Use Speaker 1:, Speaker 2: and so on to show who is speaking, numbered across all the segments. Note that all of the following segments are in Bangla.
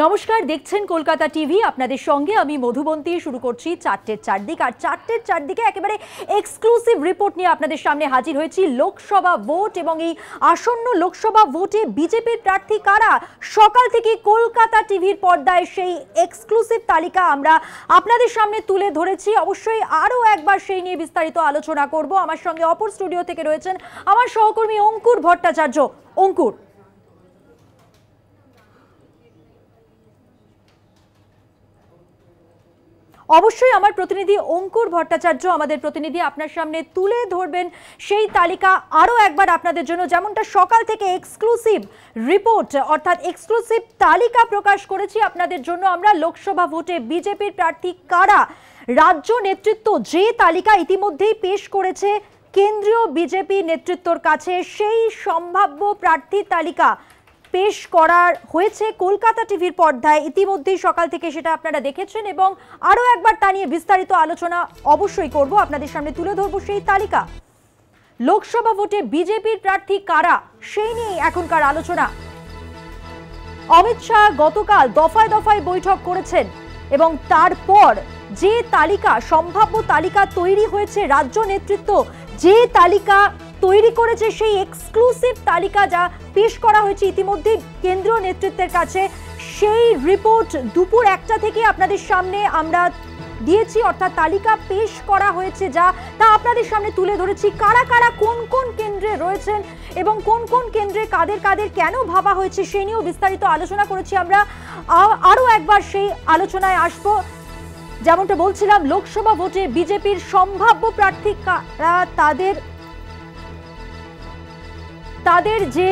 Speaker 1: নমস্কার, দেখছেন কলকাতা টিভি। আপনাদের সঙ্গে আমি মধুবন্তী। শুরু করছি চারটের চারদিক। আর চারটের চারদিকে একেবারে এক্সক্লুসিভ রিপোর্ট নিয়ে আপনাদের সামনে হাজির হয়েছি। লোকসভা ভোট এবং এই আসন্ন লোকসভা ভোটে বিজেপির প্রার্থী কারা, সকাল থেকে কলকাতা টিভির পর্দায় সেই এক্সক্লুসিভ তালিকা আমরা আপনাদের সামনে তুলে ধরেছি। অবশ্যই আরও একবার সেই নিয়ে বিস্তারিত আলোচনা করব। আমার সঙ্গে অপর স্টুডিও থেকে রয়েছেন আমার সহকর্মী অঙ্কুর ভট্টাচার্য। অঙ্কুর, অবশ্যই আমার প্রতিনিধি অঙ্কুর ভট্টাচার্য, আমাদের প্রতিনিধি আপনার সামনে তুলে ধরবেন সেই তালিকা আরও একবার আপনাদের জন্য। যেমনটা সকাল থেকে এক্সক্লুসিভ রিপোর্ট অর্থাৎ এক্সক্লুসিভ তালিকা প্রকাশ করেছি আপনাদের জন্য আমরা। লোকসভা ভোটে বিজেপির প্রার্থী কারা, রাজ্য নেতৃত্ব যে তালিকা ইতিমধ্যেই পেশ করেছে কেন্দ্রীয় বিজেপি নেতৃত্বর কাছে, সেই সম্ভাব্য প্রার্থী তালিকা পেশ করার হয়েছে কলকাতা টিভির পর্দায় ইতিমধ্যেই সকাল থেকে, সেটা আপনারা দেখেছেন। এবং আরও একবার তা নিয়ে বিস্তারিত আলোচনা অবশ্যই করব, আপনাদের সামনে তুলে ধরবো সেই তালিকা। লোকসভা ভোটে বিজেপির প্রার্থী কারা, সেই নিয়ে এখনকার আলোচনা। অমিত শাহ গতকাল দফায় দফায় বৈঠক করেছেন এবং তারপর যে তালিকা, সম্ভাব্য তালিকা তৈরি হয়েছে, রাজ্য নেতৃত্ব যে তালিকা তৈরি করেছে, সেই এক্সক্লুসিভ তালিকা যা পেশ করা হয়েছে ইতিমধ্যে কেন্দ্রীয় নেতৃত্বের কাছে, সেই রিপোর্ট দুপুর 1টা থেকে আপনাদের সামনে আমরা দিয়েছি। অর্থাৎ তালিকা পেশ করা হয়েছে যা, তা আপনাদের সামনে তুলে ধরেছি। কারা কারা কোন কোন কেন্দ্রে রয়েছেন এবং কোন কোন কেন্দ্রে কাদের কাদের কেন ভাবা হয়েছে, সেই নিয়েও বিস্তারিত আলোচনা করেছি আমরা। আরও একবার সেই আলোচনায় আসবো। যেমনটা বলছিলাম, লোকসভা ভোটে বিজেপির সম্ভাব্য প্রার্থী কারা, তাদের যে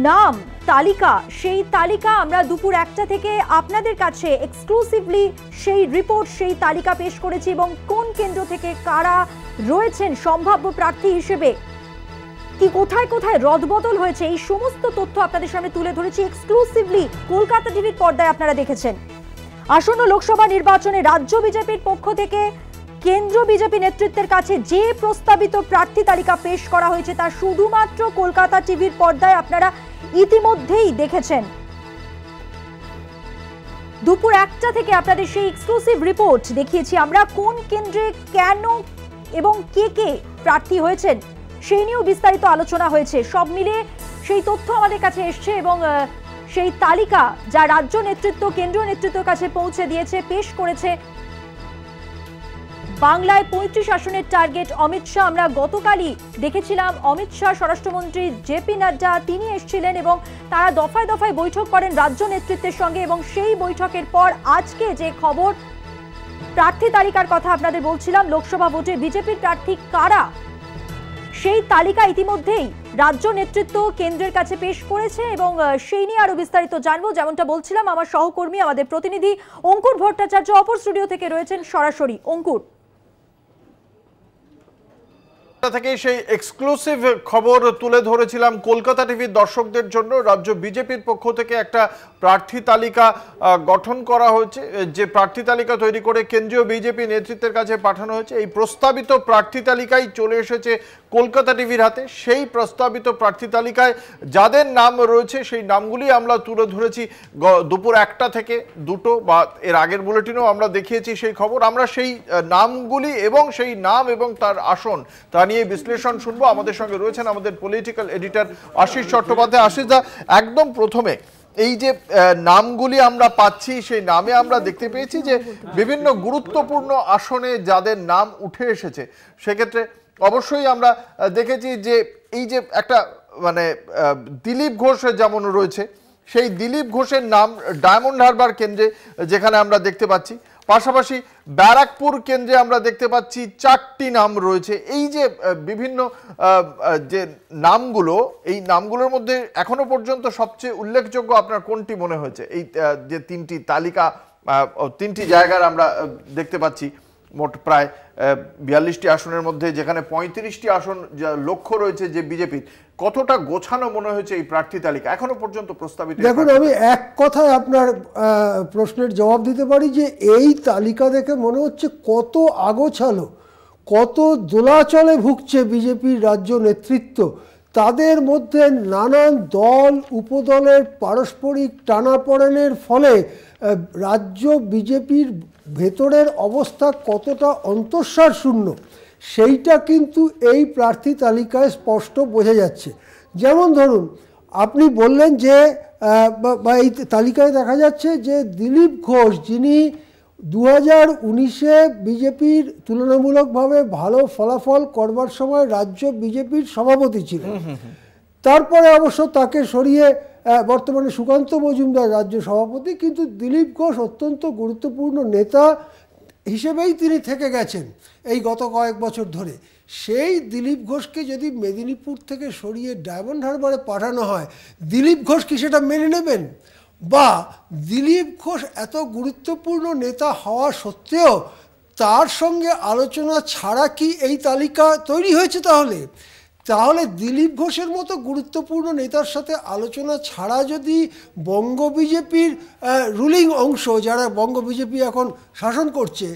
Speaker 1: নাম তালিকা, সেই তালিকা আমরা দুপুর 1টা থেকে আপনাদের কাছে এক্সক্লুসিভলি সেই রিপোর্ট, সেই তালিকা পেশ করেছি। এবং কোন কেন্দ্র থেকে কারা রয়েছেন সম্ভাব্য প্রার্থী হিসেবে, কি কোথায় কোথায় রদবদল হয়েছে, এই সমস্ত তথ্য আপনাদের সামনে তুলে ধরেছি এক্সক্লুসিভলি কলকাতা টিভির পর্দায় আপনারা দেখেছেন। আসন্ন লোকসভা নির্বাচনে রাজ্য বিজেপির পক্ষ থেকে কেন্দ্র বিজেপি নেতৃত্বের কাছে যে প্রস্তাবিত প্রার্থী তালিকা পেশ করা হয়েছে তা শুধুমাত্র কলকাতা টিভির পর্দায় আপনারা ইতিমধ্যেই দেখেছেন। দুপুর 1টা থেকে আপনাদের সেই এক্সক্লুসিভ রিপোর্ট দেখিয়েছি আমরা। কোন কেন্দ্রে কেন এবং কে কে প্রার্থী হয়েছেন সেই নিয়েও বিস্তারিত আলোচনা হয়েছে। সব মিলিয়ে সেই তথ্য আমাদের কাছে এসছে এবং সেই তালিকা যা রাজ্য নেতৃত্ব কেন্দ্রীয় নেতৃত্বের কাছে পৌঁছে দিয়েছে, পেশ করেছে। বাংলায় 35 আসনের টার্গেট অমিত শাহ। আমরা গতকালই দেখেছিলাম অমিত শাহ, স্বরাষ্ট্রমন্ত্রী জেপি নাড্ডা, তিনি এসেছিলেন এবং তারা দফায় দফায় বৈঠক করেন রাজ্য নেতৃত্বের সঙ্গে। এবং সেই বৈঠকের পর আজকে যে খবর, প্রার্থী তালিকার কথা আপনাদের বলছিলাম, লোকসভা ভোটে বিজেপির প্রার্থী কারা, সেই তালিকা ইতিমধ্যেই রাজ্য নেতৃত্ব কেন্দ্রের কাছে পেশ করেছে এবং সেই নিয়ে আরো বিস্তারিত জানবো। যেমনটা বলছিলাম, আমার সহকর্মী, আমাদের প্রতিনিধি অঙ্কুর ভট্টাচার্য অপর স্টুডিও থেকে রয়েছেন সরাসরি। অঙ্কুর,
Speaker 2: থেকে সেই এক্সক্লুসিভ খবর তুলে ধরেছিলাম কলকাতা টিভির দর্শকদের জন্য। রাজ্য বিজেপির পক্ষ থেকে একটা প্রার্থী তালিকা গঠন করা হয়েছে, যে প্রার্থী তালিকা তৈরি করে কেন্দ্রীয় বিজেপি নেতৃত্বের কাছে পাঠানো হয়েছে। এই প্রস্তাবিত প্রার্থী তালিকাই চলে এসেছে কলকাতা টিভির হাতে। সেই প্রস্তাবিত প্রার্থী তালিকায় যাদের নাম রয়েছে সেই নামগুলি আমরা তুলে ধরেছি দুপুর 1টা থেকে 2টো, বা এর আগের বুলেটিনেও আমরা দেখিয়েছি সেই খবর। আমরা সেই নামগুলি এবং সেই নাম এবং তার আসন তা নিয়ে বিশ্লেষণ শুনবো। আমাদের সঙ্গে রয়েছেন আমাদের পলিটিক্যাল এডিটর আশিস চট্টোপাধ্যায়। আশিসদা, একদম প্রথমে এই যে নামগুলি আমরা পাচ্ছি, সেই নামে আমরা দেখতে পেয়েছি যে বিভিন্ন গুরুত্বপূর্ণ আসনে যাদের নাম উঠে এসেছে, সেক্ষেত্রে অবশ্যই আমরা দেখেছি যে এই যে একটা মানে দিলীপ ঘোষ যেমন রয়েছে, সেই দিলীপ ঘোষের নাম ডায়মন্ড হারবার কেন্দ্রে যেখানে আমরা দেখতে পাচ্ছি, পাশাপাশি ব্যারাকপুর কেন্দ্রে আমরা দেখতে পাচ্ছি 4টি নাম রয়েছে। এই যে বিভিন্ন যে নামগুলো, এই নামগুলোর মধ্যে এখনো পর্যন্ত সবচেয়ে উল্লেখযোগ্য আপনার কোনটি মনে হয়েছে? এই যে 3টি তালিকা, 3টি জায়গার আমরা দেখতে পাচ্ছি, মোট প্রায় 42টি আসনের মধ্যে, যেখানে 35টি আসন লক্ষ্য রয়েছে যে বিজেপির, কতটা গোছানো মনে হয়েছে এই প্রার্থী তালিকা এখনো পর্যন্ত প্রস্তাবিত?
Speaker 3: দেখুন, আমি এক কথায় আপনার প্রশ্নের জবাব দিতে পারি যে এই তালিকা দেখে মনে হচ্ছে কত আগোছালো, কত দোলাচলে ভুগছে বিজেপির রাজ্য নেতৃত্ব, তাদের মধ্যে নানান দল উপদলের পারস্পরিক টানাপোড়েনের ফলে রাজ্য বিজেপির ভেতরের অবস্থা কতটা অন্তঃসার শূন্য সেইটা কিন্তু এই প্রার্থী তালিকায় স্পষ্ট বোঝা যাচ্ছে। যেমন ধরুন, আপনি বললেন যে বা এই তালিকায় দেখা যাচ্ছে যে দিলীপ ঘোষ, যিনি 2019-এ বিজেপির তুলনামূলকভাবে ভালো ফলাফল করবার সময় রাজ্য বিজেপির সভাপতি ছিলেন, তারপরে অবশ্য তাকে সরিয়ে বর্তমানে সুকান্ত মজুমদার রাজ্য সভাপতি, কিন্তু দিলীপ ঘোষ অত্যন্ত গুরুত্বপূর্ণ নেতা হিসেবেই তিনি থেকে গেছেন এই গত কয়েক বছর ধরে। সেই দিলীপ ঘোষকে যদি মেদিনীপুর থেকে সরিয়ে ডায়মন্ড হারবারে পাঠানো হয়, দিলীপ ঘোষ কি সেটা মেনে নেবেন? বা দিলীপ ঘোষ এত গুরুত্বপূর্ণ নেতা হওয়া সত্ত্বেও তার সঙ্গে আলোচনা ছাড়া কি এই তালিকা তৈরি হয়েছে? তাহলে দিলীপ ঘোষের মতো গুরুত্বপূর্ণ নেতার সাথে আলোচনা ছাড়া যদি বঙ্গ বিজেপির রুলিং অংশ, যারা বঙ্গ বিজেপি এখন শাসন করছে,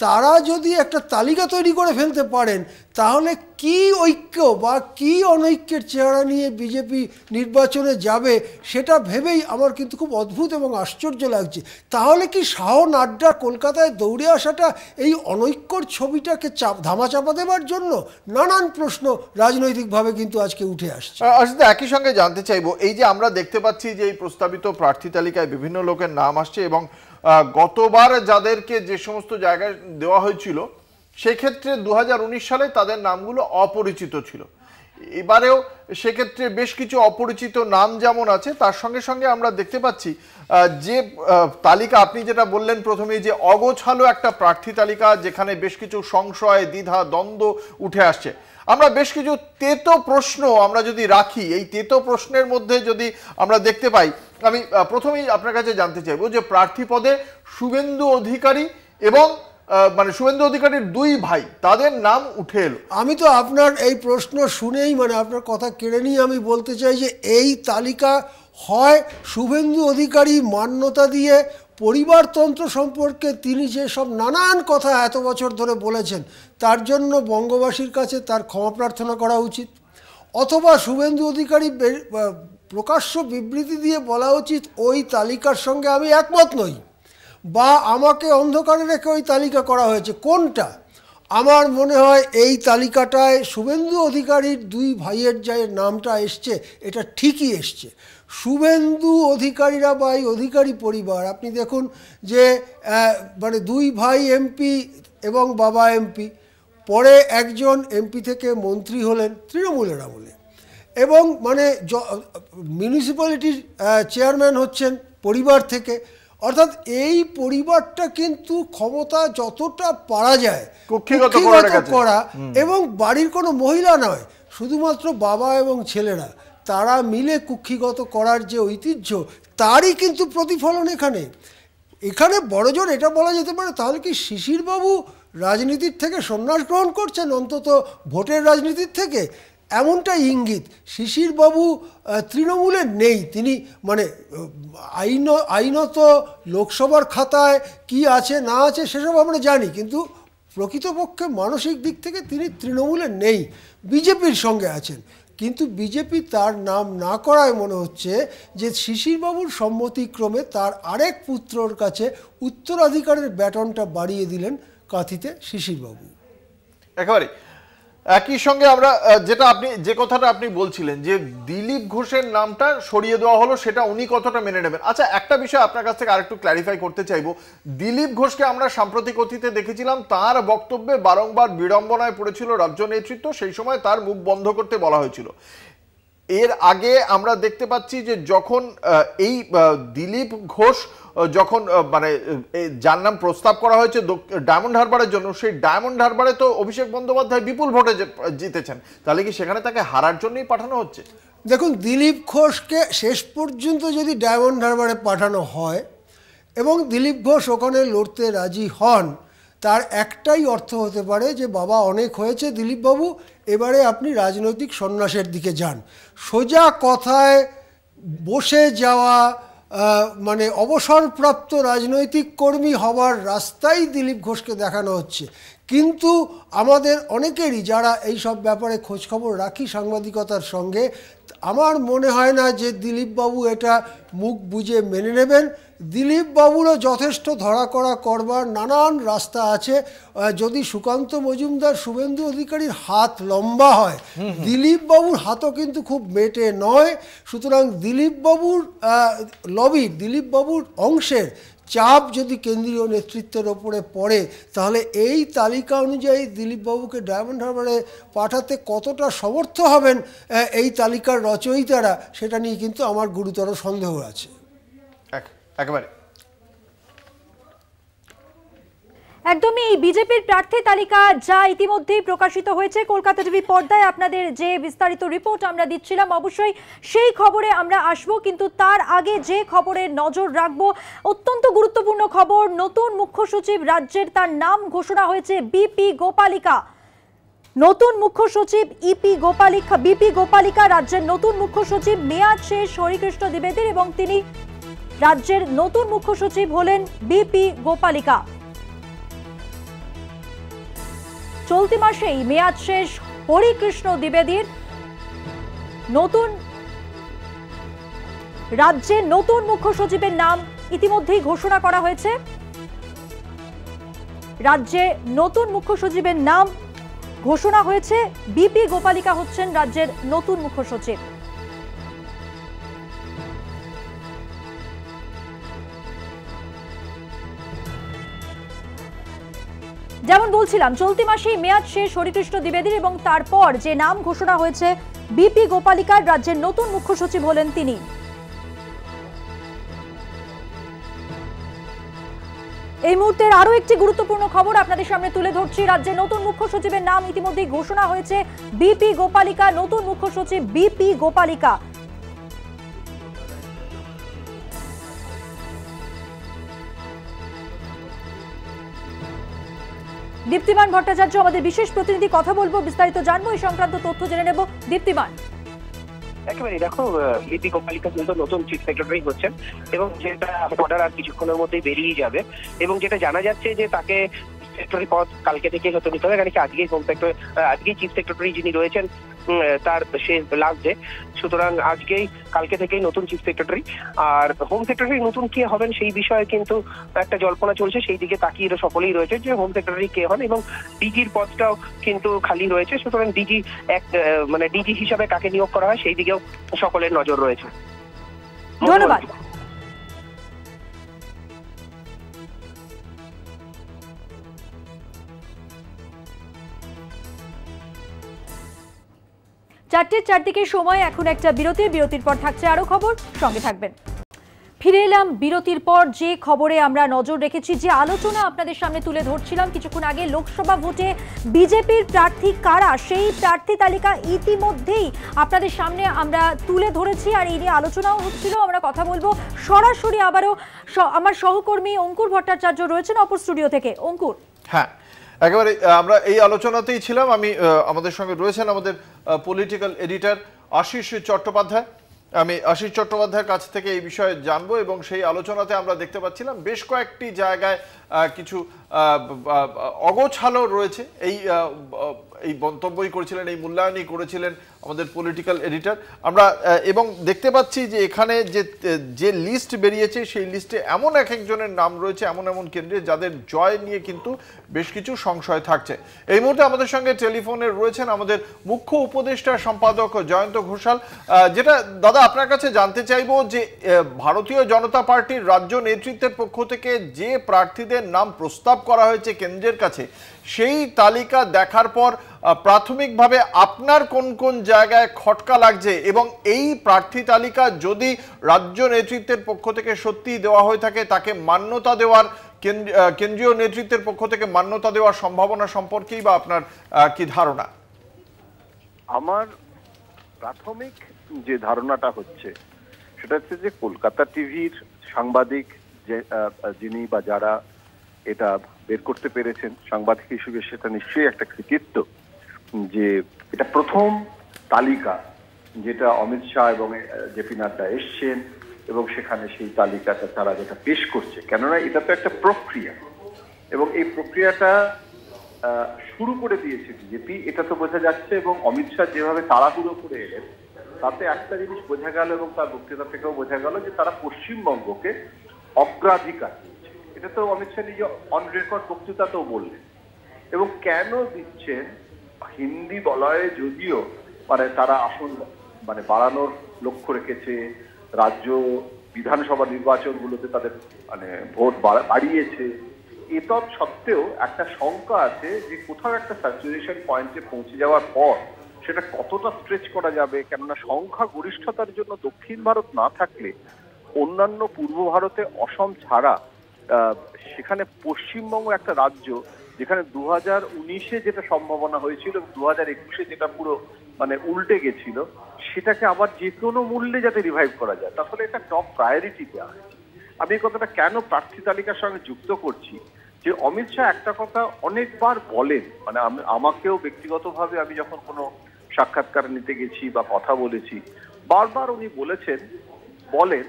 Speaker 3: তারা যদি একটা তালিকা তৈরি করে ফেলতে পারেন, তাহলে কি ঐক্য বা কি অনৈক্যের চেহারা নিয়ে বিজেপি নির্বাচনে যাবে সেটা ভেবেই আমার কিন্তু খুব অদ্ভুত এবং আশ্চর্য লাগছে। তাহলে কি শাহ নাড্ডা কলকাতায় দৌড়ে আসাটা এই অনৈক্যর ছবিটাকে ধামাচাপা দেবার জন্য? নানান প্রশ্ন রাজনৈতিকভাবে কিন্তু আজকে উঠে আসছে।
Speaker 2: একই সঙ্গে জানতে চাইবো, এই যে আমরা দেখতে পাচ্ছি যে এই প্রস্তাবিত প্রার্থী তালিকায় বিভিন্ন লোকের নাম আসছে এবং গতবার যাদেরকে যে সমস্ত জায়গায় দেওয়া হয়েছিল সেক্ষেত্রে 2019 সালে তাদের নামগুলো অপরিচিত ছিল। এবারেও সেক্ষেত্রে বেশ কিছু অপরিচিত নাম যেমন আছে, তার সঙ্গে সঙ্গে আমরা দেখতে পাচ্ছি যে তালিকা আপনি যেটা বললেন প্রথমেই, যে অগোছালো একটা প্রার্থী তালিকা, যেখানে বেশ কিছু সংশয়, দ্বিধা, দ্বন্দ্ব উঠে আসছে। আমরা বেশ কিছু তেতো প্রশ্ন আমরা যদি রাখি, এই তেতো প্রশ্নের মধ্যে যদি আমরা দেখতে পাই, আমি প্রথমেই আপনার কাছে জানতে চাইবো যে প্রার্থী পদে শুভেন্দু অধিকারী এবং মানে শুভেন্দু অধিকারীর দুই ভাই, তাদের নাম উঠে এলো।
Speaker 3: আমি তো আপনার এই প্রশ্ন শুনেই আপনার কথা কেড়ে নিয়ে আমি বলতে চাই যে এই তালিকা হয় শুভেন্দু অধিকারী মান্যতা দিয়ে পরিবারতন্ত্র সম্পর্কে তিনি যে সব নানান কথা এত বছর ধরে বলেছেন তার জন্য বঙ্গবাসীর কাছে তার ক্ষমা প্রার্থনা করা উচিত, অথবা শুভেন্দু অধিকারী প্রকাশ্য বিবৃতি দিয়ে বলা উচিত ওই তালিকার সঙ্গে আমি একমত নই, বা আমাকে অন্ধকারে রেখে ওই তালিকা করা হয়েছে। কোনটা? আমার মনে হয় এই তালিকাটায় শুভেন্দু অধিকারীর দুই ভাইয়ের যে নামটা এসছে এটা ঠিকই এসছে। শুভেন্দু অধিকারীরা বা এই অধিকারী পরিবার, আপনি দেখুন যে দুই ভাই এমপি এবং বাবা এমপি, পরে একজন এমপি থেকে মন্ত্রী হলেন তৃণমূলের আমলে, এবং মিউনিসিপ্যালিটির চেয়ারম্যান হচ্ছেন পরিবার থেকে। অর্থাৎ এই পরিবারটা কিন্তু ক্ষমতা যতটা পারা যায় কুক্ষিগত করা, এবং বাড়ির কোনো মহিলা নয়, শুধুমাত্র বাবা এবং ছেলেরা, তারা মিলে কুক্ষিগত করার যে ঐতিহ্য, তারই কিন্তু প্রতিফলন এখানে বড়জোর এটা বলা যেতে পারে। তাহলে কি শিশিরবাবু রাজনীতির থেকে সন্ন্যাস গ্রহণ করছেন, অন্তত ভোটের রাজনীতির থেকে? এমনটাই ইঙ্গিত। শিশিরবাবু তৃণমূলের নেই, তিনি আইনত লোকসভার খাতায় কি আছে না আছে সেসব আমরা জানি, কিন্তু প্রকৃতপক্ষে মানসিক দিক থেকে তিনি তৃণমূলের নেই, বিজেপির সঙ্গে আছেন। কিন্তু বিজেপি তার নাম না করায় মনে হচ্ছে যে শিশিরবাবুর সম্মতিক্রমে তার আরেক পুত্রর কাছে উত্তরাধিকারের ব্যাটনটা বাড়িয়ে দিলেন কাঁথিতে শিশিরবাবু।
Speaker 2: একেবারে একই সঙ্গে আমরা যে কথাটা আপনি বলছিলেন যে দিলীপ ঘোষের নামটা সরিয়ে দেওয়া হলো, সেটা উনি কতটা মেনে নেবেন। আচ্ছা, একটা বিষয় আপনার কাছ থেকে আরেকটু ক্ল্যারিফাই করতে চাইবো। দিলীপ ঘোষকে আমরা সাম্প্রতিক অতীতে দেখেছিলাম তার বক্তব্যে বারংবার বিড়ম্বনায় পড়েছিল রাজ্য নেতৃত্ব, সেই সময় তার মুখ বন্ধ করতে বলা হয়েছিল। এর আগে আমরা দেখতে পাচ্ছি যে যখন এই দিলীপ ঘোষ যখন যার নাম প্রস্তাব করা হয়েছে ডায়মন্ড হারবারের জন্য, সেই ডায়মন্ড হারবারে তো অভিষেক বন্দ্যোপাধ্যায় বিপুল ভোটে জিতেছেন, তাহলে কি সেখানে তাকে হারার জন্যই পাঠানো হচ্ছে?
Speaker 3: দেখুন, দিলীপ ঘোষকে শেষ পর্যন্ত যদি ডায়মন্ড হারবারে পাঠানো হয় এবং দিলীপ ঘোষ ওখানে লড়তে রাজি হন, তার একটাই অর্থ হতে পারে যে বাবা অনেক হয়েছে দিলীপবাবু, এবারে আপনি রাজনৈতিক সন্ন্যাসের দিকে যান। সোজা কথায় বসে যাওয়া মানে অবসরপ্রাপ্ত রাজনৈতিক কর্মী হওয়ার রাস্তাই দিলীপ ঘোষকে দেখানো হচ্ছে। কিন্তু আমাদের অনেকেরই যারা এই সব ব্যাপারে খোঁজখবর রাখি সাংবাদিকতার সঙ্গে, আমার মনে হয় না যে দিলীপবাবু এটা মুখ বুজে মেনে নেবেন। দিলীপবাবুরও যথেষ্ট ধরা করা করবার নানান রাস্তা আছে। যদি সুকান্ত মজুমদার, শুভেন্দু অধিকারীর হাত লম্বা হয়, দিলীপবাবুর হাতও কিন্তু খুব মেটে নয়। সুতরাং দিলীপবাবুর লবি, দিলীপবাবুর অংশের চাপ যদি কেন্দ্রীয় নেতৃত্বের ওপরে পড়ে, তাহলে এই তালিকা অনুযায়ী দিলীপবাবুকে ডায়মন্ড হারবারে পাঠাতে কতটা সমর্থ হবেন এই তালিকার রচয়িতারা, সেটা নিয়ে কিন্তু আমার গুরুতর সন্দেহ আছে।
Speaker 2: একেবারে
Speaker 1: একদমই এই বিজেপির প্রার্থী তালিকা যা ইতিমধ্যেই প্রকাশিত হয়েছে, কলকাতা টিভি পর্দায় আপনাদের যে বিস্তারিত রিপোর্ট আমরা দিচ্ছিলাম, অবশ্যই সেই খবরে আমরা আসব। কিন্তু তার আগে যে খবরে নজর রাখবো, অত্যন্ত গুরুত্বপূর্ণ খবর, নতুন মুখ্য সচিব রাজ্যের, তার নাম ঘোষণা হয়েছে বিপি গোপালিকা। নতুন মুখ্য সচিব বিপি গোপালিকা রাজ্যের নতুন মুখ্য সচিব। মেয়াদ শেষ হরিকৃষ্ণ দ্বিবেদীর এবং তিনি রাজ্যের নতুন মুখ্য সচিব হলেন বিপি গোপালিকা। চলতি মাসেই মেয়াদ শেষ হরিকৃষ্ণ দ্বিবেদীর। নতুন রাজ্যের নতুন মুখ্য সচিবের নাম ইতিমধ্যেই ঘোষণা করা হয়েছে। রাজ্যে নতুন মুখ্য সচিবের নাম ঘোষণা হয়েছে, বিপি গোপালিকা হচ্ছেন রাজ্যের নতুন মুখ্য সচিব। যেমন বলছিলাম, চলতি মাসেই মেয়াদ শেষ হরিকৃষ্ণ দ্বিবেদীর এবং তারপর যে নাম ঘোষণা হয়েছে বিপি গোপালিকার, রাজ্যের নতুন মুখ্য সচিব হলেন তিনি। এই মুহূর্তের আরো একটি গুরুত্বপূর্ণ খবর আপনাদের সামনে তুলে ধরছি। রাজ্যের নতুন মুখ্য সচিবের নাম ইতিমধ্যেই ঘোষণা হয়েছে, বিপি গোপালিকা। নতুন মুখ্য সচিব বিপি গোপালিকা। দীপ্তিমান ভট্টাচার্য আমাদের বিশেষ প্রতিনিধি, কথা বলবো, বিস্তারিত জানবো, এই সংক্রান্ত তথ্য জেনে নেব। দীপ্তিমান।
Speaker 4: একেবারে দেখো, বিপি গোপালিকা কিন্তু নতুন চিফ সেক্রেটারি হচ্ছেন এবং যেটা অর্ডার আর কিছুক্ষণের মধ্যেই বেরিয়ে যাবে। এবং যেটা জানা যাচ্ছে যে তাকে সেক্রেটারি পদ কালকে থেকে হতে নিতে হবে, কারণ আজকেই চিফ সেক্রেটারি যিনি রয়েছেন তার সে লাস্ট ডে। সুতরাং কালকে থেকেই নতুন চিফ সেক্রেটারি। আর হোম সেক্রেটারি নতুন কে হবেন সেই বিষয়ে কিন্তু একটা জল্পনা চলছে, সেই দিকে তাকিয়ে সকলেই রয়েছে যে হোম সেক্রেটারি কে হন। এবং ডিজির পদটাও কিন্তু খালি রয়েছে। সুতরাং ডিজি হিসাবে কাকে নিয়োগ করা হয় সেই দিকেও সকলের নজর রয়েছে।
Speaker 1: ধন্যবাদ। 4টের চারদিকে সময়, এখন একটা বিরতির পর থাকছে আরো খবর, সঙ্গে থাকবেন। ফিরে এলাম বিরতির পর। যে খবরে আমরা নজর রেখেছি, যে আলোচনা আপনাদের সামনে তুলে ধরছিলাম কিছুক্ষণ আগে, লোকসভা ভোটে বিজেপির প্রার্থী কারা, সেই প্রার্থী তালিকা ইতিমধ্যেই আপনাদের সামনে আমরা তুলে ধরেছি, আর এই নিয়ে আলোচনাও হচ্ছিল। আমরা কথা বলবো সরাসরি আবারও, আমার সহকর্মী অঙ্কুর ভট্টাচার্য রয়েছেন অপর স্টুডিও থেকে। অঙ্কুর।
Speaker 2: হ্যাঁ, একেবারে আমরা এই আলোচনাতেই ছিলাম। আমাদের সঙ্গে রয়েছেন আমাদের পলিটিক্যাল এডিটর আশিস চট্টোপাধ্যায়। আমি আশিস চট্টোপাধ্যায়ের কাছ থেকে এই বিষয়ে জানবো এবং সেই আলোচনাতে আমরা দেখতে পাচ্ছিলাম বেশ কয়েকটি জায়গায় কিছু অগোছালো রয়েছে। এই মন্তব্যই করেছিলেন, এই মূল্যায়নই করেছিলেন আমাদের পলিটিক্যাল এডিটর। আমরা এবং দেখতে পাচ্ছি যে এখানে যে লিস্ট বেরিয়েছে সেই লিস্টে এমন একজনের নাম রয়েছে এমন কেন্দ্রে যাদের জয় নিয়ে কিন্তু বেশ কিছু সংশয় থাকছে। এই মুহূর্তে আমাদের সঙ্গে টেলিফোনে রয়েছেন আমাদের মুখ্য উপদেষ্টা সম্পাদক জয়ন্ত ঘোষাল। যেটা দাদা আপনার কাছে জানতে চাইবো যে ভারতীয় জনতা পার্টির রাজ্য নেতৃত্বের পক্ষ থেকে যে প্রার্থীদের নাম প্রস্তাব করা হয়েছে কেন্দ্রের কাছে, সেই তালিকা দেখার পর প্রাথমিকভাবে আপনার কোন কোন জায়গায় খটকা লাগছে, এবং এই প্রার্থী তালিকা যদি রাজ্য নেতৃত্বের পক্ষ থেকে সত্যি দেওয়া হয়ে থাকে, তাকে মান্যতা দেওয়ার কেন্দ্রীয় নেতৃত্বের পক্ষ থেকে মান্যতা দেওয়ার সম্ভাবনা সম্পর্কেই বা আপনার কি ধারণা?
Speaker 5: আমার প্রাথমিক যে ধারণাটা হচ্ছে সেটা হচ্ছে যে কলকাতা টিভির সাংবাদিক যিনি বা যারা এটা বের করতে পেরেছেন সাংবাদিক হিসেবে, সেটা নিশ্চয়ই একটা কৃতিত্ব যে এটা প্রথম তালিকা যেটা অমিত শাহ এবং জেপি নাড্ডা এসছেন এবং সেখানে সেই তালিকাটা তারা যেটা পেশ করছে, কেননা এটা তো একটা প্রক্রিয়া এবং এই প্রক্রিয়াটা শুরু করে দিয়েছে বিজেপি, এটা তো বোঝা যাচ্ছে। এবং অমিত শাহ যেভাবে তাড়াহুড়ো করে এলেন তাতে একটা জিনিস বোঝা গেল এবং তার বক্তৃতা থেকেও বোঝা গেল যে তারা পশ্চিমবঙ্গকে অগ্রাধিকার দিচ্ছে। এটা তো অমিত শাহ নিজে অন রেকর্ড বক্তৃতাতেও বললেন। এবং কেন দিচ্ছেন, হিন্দি বলয়ে যদিও তারা আসন বাড়ানোর লক্ষ্য রেখেছে, রাজ্য বিধানসভা নির্বাচনগুলোতে তাদের ভোট বাড়িয়েছে, এতৎ সত্ত্বেও একটা শঙ্কা আছে যে কোথাও একটা স্যাচুরেশন পয়েন্টে পৌঁছে যাওয়ার পর সেটা কতটা স্ট্রেচ করা যাবে। কেননা সংখ্যা গরিষ্ঠতার জন্য দক্ষিণ ভারত না থাকলে অন্যান্য পূর্ব ভারতে অসম ছাড়া সেখানে পশ্চিমবঙ্গ একটা রাজ্য যেখানে 2019-এ যেটা সম্ভাবনা হয়েছিল, 2021-এ যেটা পুরো উল্টে গেছিল, সেটাকে আবার যে কোনো মূল্যে যাতে রিভাইভ করা যায়, তাহলে এটা টপ প্রায়োরিটি দেওয়া হয়েছে। আমি এই কথাটা কেন প্রার্থী তালিকার সঙ্গে যুক্ত করছি, যে অমিত শাহ একটা কথা অনেকবার বলেন, আমাকেও ব্যক্তিগতভাবে আমি যখন কোনো সাক্ষাৎকার নিতে গেছি বা কথা বলেছি, বারবার উনি বলেন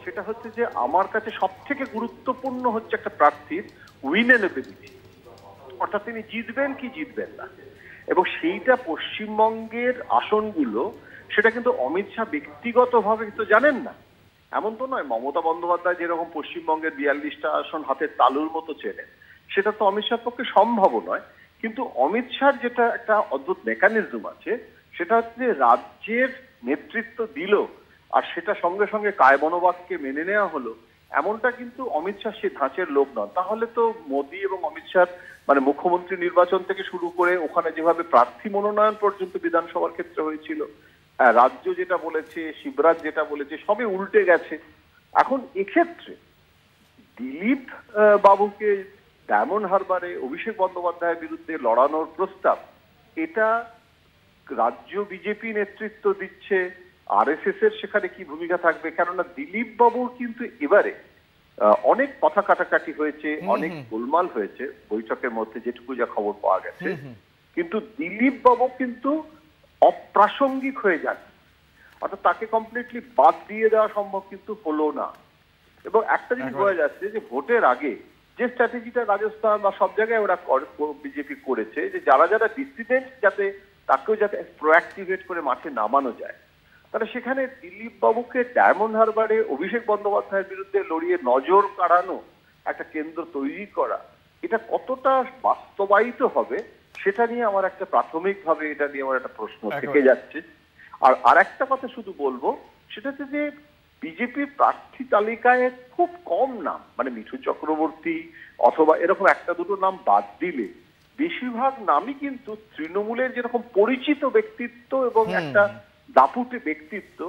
Speaker 5: সেটা হচ্ছে যে আমার কাছে সব থেকে গুরুত্বপূর্ণ হচ্ছে একটা প্রার্থীর উইনেবিলিটি, অর্থাৎ তিনি জিতবেন কি জিতবেন না। এবং সেইটা পশ্চিমবঙ্গের আসনগুলো সেটা কিন্তু অমিত শাহ ব্যক্তিগতভাবে কিন্তু জানেন না, এমন তো নয়। মমতা বন্দ্যোপাধ্যায় যেরকম পশ্চিমবঙ্গের 42টা আসন হাতের তালুর মতো চেনেন, সেটা তো অমিত শাহর পক্ষে সম্ভব নয়। কিন্তু অমিত শাহর যেটা একটা অদ্ভুত মেকানিজম আছে, সেটা হচ্ছে রাজ্যের নেতৃত্ব দিল আর সেটা সঙ্গে সঙ্গে কায়মনোবাক্যে মেনে নেওয়া হলো, এমনটা কিন্তু অমিত শাহ সে ধাঁচের লোক নন। তাহলে তো মোদী এবং অমিত শাহ মুখ্যমন্ত্রী নির্বাচন থেকে শুরু করে ওখানে যেভাবে প্রার্থী মনোনয়ন পর্যন্ত বিধানসভার ক্ষেত্রে হয়েছিল, রাজ্য যেটা বলেছে, শিবরাজ যেটা বলেছে, সবই উল্টে গেছে। এখন এক্ষেত্রে দিলীপ বাবুকে ডায়মন্ড হারবারে অভিষেক বন্দ্যোপাধ্যায়ের বিরুদ্ধে লড়ানোর প্রস্তাব, এটা রাজ্য বিজেপি নেতৃত্ব দিচ্ছে, আরএসএস এর সেখানে কি ভূমিকা থাকবে? কেননা দিলীপ বাবুর কিন্তু এবারে অনেক কথা কাটাকাটি হয়েছে, অনেক গোলমাল হয়েছে বৈঠকের মধ্যে, যেটুকু যা খবর পাওয়া গেছে। কিন্তু দিলীপ বাবু কিন্তু অপ্রাসঙ্গিক হয়ে যান, অর্থাৎ তাকে কমপ্লিটলি বাদ দিয়ে দেওয়া সম্ভব কিন্তু হলো না। এবং একটা জিনিস বোঝা যাচ্ছে যে ভোটের আগে যে স্ট্র্যাটেজিটা রাজস্থান বা সব জায়গায় ওরা বিজেপি করেছে, যে যারা যারা ডিসিডেন্ট যাতে তাকেও যাতে প্রোঅ্যাক্টিভেট করে মাঠে নামানো যায়, তাহলে সেখানে দিলীপ বাবুকে ডায়মন্ড হারবারে অভিষেক বন্দ্যোপাধ্যায়ের বিরুদ্ধে লড়িয়ে নজর কাড়ানো, একটা কেন্দ্র তৈরি করা, এটা কতটা বাস্তবায়িত হবে সেটা নিয়ে আমার একটা প্রাথমিকভাবে এটা নিয়ে আমার একটা প্রশ্ন থেকে যাচ্ছে। আর একটা কথা শুধু বলবো, সেটা হচ্ছে যে বিজেপির প্রার্থী তালিকায় খুব কম নাম, মিঠু চক্রবর্তী অথবা এরকম একটা দুটো নাম বাদ দিলে বেশিরভাগ নামই কিন্তু তৃণমূলের যেরকম পরিচিত ব্যক্তিত্ব এবং একটা দাপুটে ব্যক্তিত্ব,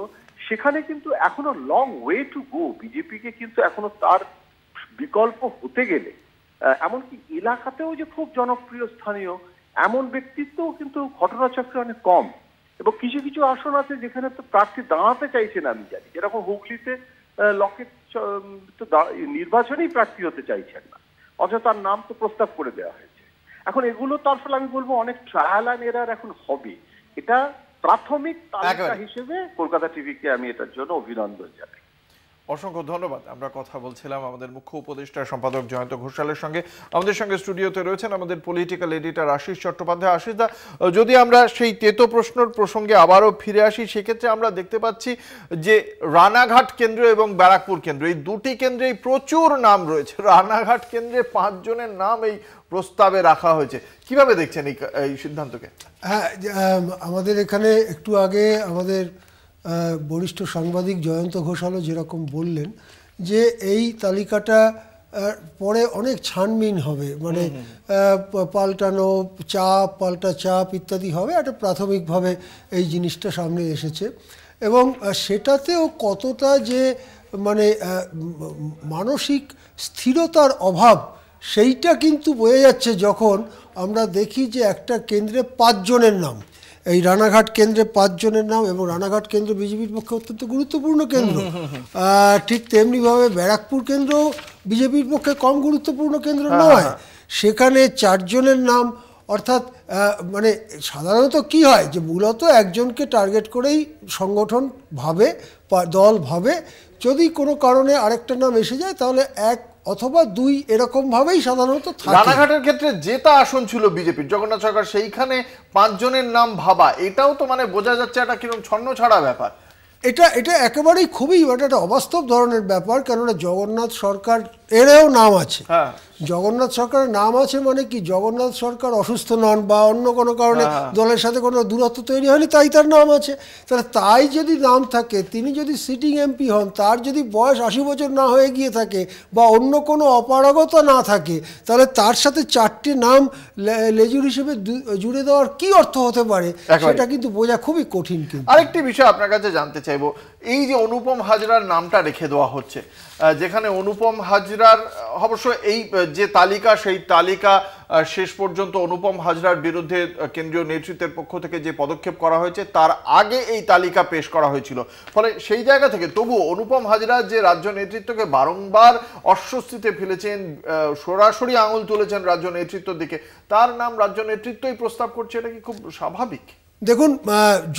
Speaker 5: সেখানে কিন্তু এখনো লং ওয়ে টু গো। বিজেপিকে কিন্তু এখনো তার বিকল্প হতে গেলে, এমনকি এলাকাতেও যে খুব জনপ্রিয় স্থানীয় এমন ব্যক্তিত্বও কিন্তু ঘটনাচক্রে অনেক কম। এবং কিছু কিছু আসন আছে যেখানে তো প্রার্থী দাঁড়াতে চাইছেন, আমি জানি, যেরকম হুগলিতে লকেট তো নির্বাচনেই প্রার্থী হতে চাইছেন না, অথচ তার নাম তো প্রস্তাব করে দেওয়া হয়েছে। এখন এগুলো তার ফলে আমি বলবো অনেক ট্রায়াল অ্যান্ড এরার এখন হবে। এটা প্রাথমিক তালিকা হিসেবে কলকাতা টিভিকে আমি এটার জন্য অভিনন্দন জানাই।
Speaker 2: অসংখ্য ধন্যবাদ। আমরা কথা বলছিলাম আমাদের মুখ্য উপদেষ্টা সম্পাদক জয়ন্ত ঘোষালের সঙ্গে। আমাদের সঙ্গে স্টুডিওতে রয়েছেন আমাদের পলিটিক্যাল এডিটর আশিস চট্টোপাধ্যায়। আশিস দা, যদি আমরা সেই তেতো প্রশ্নের প্রসঙ্গে আবারও ফিরে আসি, সেক্ষেত্রে আমরা দেখতে পাচ্ছি যে রানাঘাট কেন্দ্র এবং ব্যারাকপুর কেন্দ্র, এই দুটি কেন্দ্রেই প্রচুর নাম রয়েছে। রানাঘাট কেন্দ্রে 5 জনের নাম এই প্রস্তাবে রাখা হয়েছে। কিভাবে দেখছেন এই সিদ্ধান্তকে?
Speaker 3: হ্যাঁ, আমাদের এখানে একটু আগে আমাদের বরিষ্ঠ সাংবাদিক জয়ন্ত ঘোষালও যেরকম বললেন যে এই তালিকাটা পরে অনেক ছানবিন হবে, পাল্টানো চাপ, পাল্টা চাপ ইত্যাদি হবে। একটা প্রাথমিকভাবে এই জিনিসটা সামনে এসেছে এবং সেটাতেও কতটা যে মানসিক স্থিরতার অভাব সেইটা কিন্তু বোঝা যাচ্ছে যখন আমরা দেখি যে একটা কেন্দ্রে 5 জনের নাম, এই রানাঘাট কেন্দ্রে 5 জনের নাম, এবং রানাঘাট কেন্দ্র বিজেপির পক্ষে অত্যন্ত গুরুত্বপূর্ণ কেন্দ্র। ঠিক তেমনিভাবে ব্যারাকপুর কেন্দ্র বিজেপির পক্ষে কম গুরুত্বপূর্ণ কেন্দ্র নয়, সেখানে 4 জনের নাম অর্থাৎ মানে সাধারণত কি হয় যে মূলত একজনকে টার্গেট করেই সংগঠন ভাবে দল ভাবে, যদি কোনো কারণে আরেকটা নাম এসে যায় তাহলে এক অথবা দুই এরকম ভাবেই সাধারণত থাকে।
Speaker 2: রানাঘাটের ক্ষেত্রে জেতা আসন ছিল বিজেপির, জগন্নাথ সরকার সেইখানে 5 জনের নাম ভাবা, এটাও তো মানে বোঝা যাচ্ছে একটা কিরকম ছন্ন ছাড়া ব্যাপার।
Speaker 3: এটা একেবারেই খুবই একটা অবাস্তব ধরনের ব্যাপার, কেননা জগন্নাথ সরকার এরও নাম আছে।
Speaker 2: হ্যাঁ,
Speaker 3: জগন্নাথ সরকারের নাম আছে মানে কি জগন্নাথ সরকার অসুস্থ নন বা অন্য কোনো কারণে দলের সাথে কোনো দূরত্ব তৈরি হয়নি তাই তার নাম আছে। তাহলে তাই যদি নাম থাকে, তিনি যদি সিটিং এমপি হন, তার যদি বয়স 80 বছর না হয়ে গিয়ে থাকে বা অন্য কোনো অপারগতা না থাকে, তাহলে তার সাথে 4টে নাম লেজুর হিসেবে জুড়ে দেওয়ার কি অর্থ হতে পারে সেটা কিন্তু বোঝা খুবই কঠিন। কিন্তু
Speaker 2: আরেকটি বিষয় আপনার কাছে জানতে চাইবো, এই যে অনুপম হাজরার নামটা রেখে দেওয়া হচ্ছে, যেখানে অনুপম হাজরার অবশ্য এই যে তালিকা, সেই তালিকা শেষ পর্যন্ত অনুপম হাজরার বিরুদ্ধে কেন্দ্রীয় নেতৃত্বের পক্ষ থেকে যে পদক্ষেপ করা হয়েছে তার আগে এই তালিকা পেশ করা হয়েছিল, ফলে সেই জায়গা থেকে তবু অনুপম হাজরা যে রাজ্য নেতৃত্বকে বারংবার অস্বস্তিতে ফেলেছেন, সরাসরি আঙুল তুলেছেন রাজ্য নেতৃত্বের দিকে, তার নাম রাজ্য নেতৃত্বই প্রস্তাব করছে, এটা কি খুব স্বাভাবিক?
Speaker 3: দেখুন,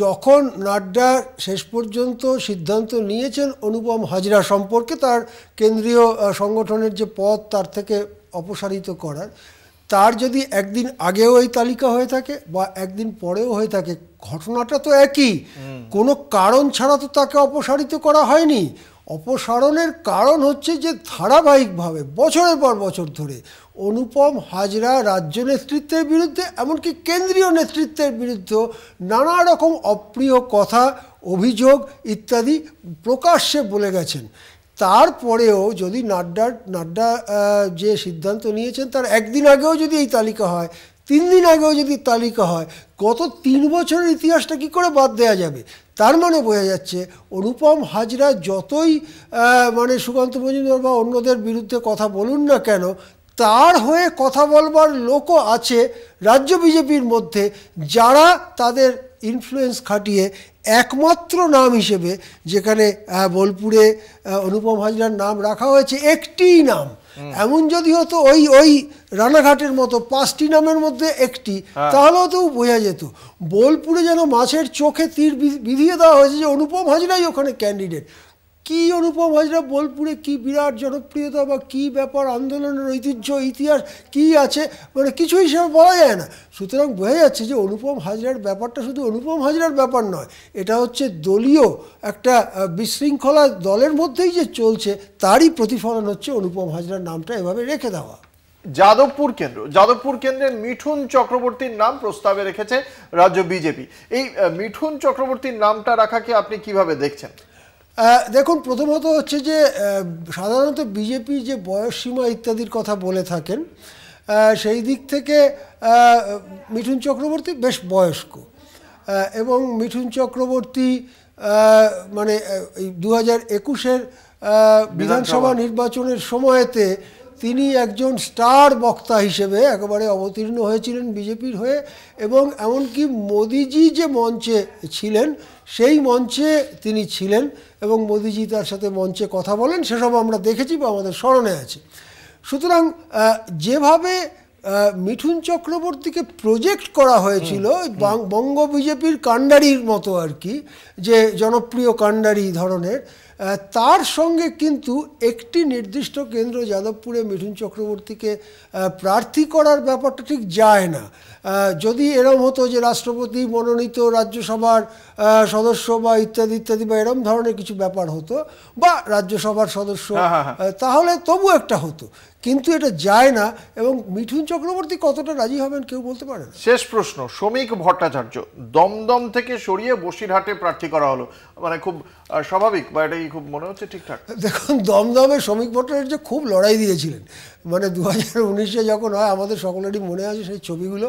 Speaker 3: যখন নাড্ডা শেষ পর্যন্ত সিদ্ধান্ত নিয়েছেন অনুপম হাজরা সম্পর্কে তার কেন্দ্রীয় সংগঠনের যে পদ তার থেকে অপসারিত করার, তার যদি একদিন আগেও এই তালিকা হয়ে থাকে বা একদিন পরেও হয়ে থাকে, ঘটনাটা তো একই। কোনো কারণ ছাড়া তো তাকে অপসারিত করা হয়নি। অপসারণের কারণ হচ্ছে যে ধারাবাহিকভাবে বছরের পর বছর ধরে অনুপম হাজরা রাজ্য নেতৃত্বের বিরুদ্ধে, এমনকি কেন্দ্রীয় নেতৃত্বের বিরুদ্ধে নানা রকম অপ্রিয় কথা, অভিযোগ ইত্যাদি প্রকাশ্যে বলে গেছেন। তারপরেও যদি নাড্ডা যে সিদ্ধান্ত নিয়েছেন তার একদিন আগেও যদি এই তালিকা হয়, 3 দিন আগেও যদি তালিকা হয়, গত 3 বছরের ইতিহাসটা কী করে বাদ দেওয়া যাবে? তার মানে বোঝা যাচ্ছে অনুপম হাজরা যতই মানে সুকান্ত মজুমদার বা অন্যদের বিরুদ্ধে কথা বলুন না কেন, তার হয়ে কথা বলবার লোকও আছে রাজ্য বিজেপির মধ্যে, যারা তাদের ইনফ্লুয়েন্স খাটিয়ে একমাত্র নাম হিসেবে, যেখানে বোলপুরে অনুপম হাজরার নাম রাখা হয়েছে একটিই নাম, এমন যদি হতো ওই রানাঘাটের মতো 5টি নামের মধ্যে একটি, তাহলেও তো বোঝা যেত। বোলপুরে যেন মাছের চোখে তীর বিধিয়ে দেওয়া হয়েছে যে অনুপম হাজরাই ওখানে ক্যান্ডিডেট। কি অনুপম হাজরা বোলপুরে কি বিরাট জনপ্রিয়তা বা কি ব্যাপার, আন্দোলনের ঐতিহ্য ইতিহাস কি আছে, মানে কিছু হিসেবে বলা যায় না। সুতরাং বোঝা যাচ্ছে যে অনুপম হাজরার ব্যাপারটা শুধু অনুপম হাজরার ব্যাপার নয়, এটা হচ্ছে দলীয় একটা বিশৃঙ্খলা দলের মধ্যেই যে চলছে, তারই প্রতিফলন হচ্ছে অনুপম হাজরার নামটা এভাবে রেখে দেওয়া।
Speaker 2: যাদবপুর কেন্দ্রে মিঠুন চক্রবর্তীর নাম প্রস্তাবে রেখেছে রাজ্য বিজেপি। এই মিঠুন চক্রবর্তীর নামটা রাখাকে আপনি কিভাবে দেখছেন?
Speaker 3: দেখুন, প্রথমত হচ্ছে যে সাধারণত বিজেপি যে বয়সসীমা ইত্যাদির কথা বলে থাকেন, সেই দিক থেকে মিঠুন চক্রবর্তী বেশ বয়স্ক, এবং মিঠুন চক্রবর্তী মানে এই 2021-এর বিধানসভা নির্বাচনের সময়তে তিনি একজন স্টার বক্তা হিসেবে একেবারে অবতীর্ণ হয়েছিলেন বিজেপির হয়ে, এবং এমনকি মোদিজি যে মঞ্চে ছিলেন সেই মঞ্চে তিনি ছিলেন এবং মোদিজি তার সাথে মঞ্চে কথা বলেন, সেসব আমরা দেখেছি বা আমাদের স্মরণে আছে। সুতরাং যেভাবে মিঠুন চক্রবর্তীকে প্রজেক্ট করা হয়েছিল বঙ্গ বিজেপির কাণ্ডারির মতো আর কি, যে জনপ্রিয় কাণ্ডারি ধরনের, তার সঙ্গে কিন্তু একটি নির্দিষ্ট কেন্দ্র যাদবপুরে মিঠুন চক্রবর্তীকে প্রার্থী করার ব্যাপারটা ঠিক যায় না। যদি এরম হতো যে রাষ্ট্রপতি মনোনীত রাজ্যসভার সদস্য বা ইত্যাদি ইত্যাদি বা এরম ধরনের কিছু ব্যাপার হতো, বা রাজ্যসভার সদস্য, তাহলে তবু একটা হতো, কিন্তু এটা যায় না। এবং মিঠুন চক্রবর্তী কতটা রাজি হবেন কেউ বলতে পারে না।
Speaker 2: শেষ প্রশ্ন, শ্রমিক ভট্টাচার্য দমদম থেকে সরিয়ে বসিরহাটে প্রার্থী করা হলো, মানে খুব স্বাভাবিক বা এটাই খুব মনে হচ্ছে ঠিকঠাক?
Speaker 3: দেখুন, দমদমে শ্রমিক ভট্টাচার্য খুব লড়াই দিয়েছিলেন, মানে 2019-এ যখন হয় আমাদের সকলেরই মনে আছে সেই ছবিগুলো,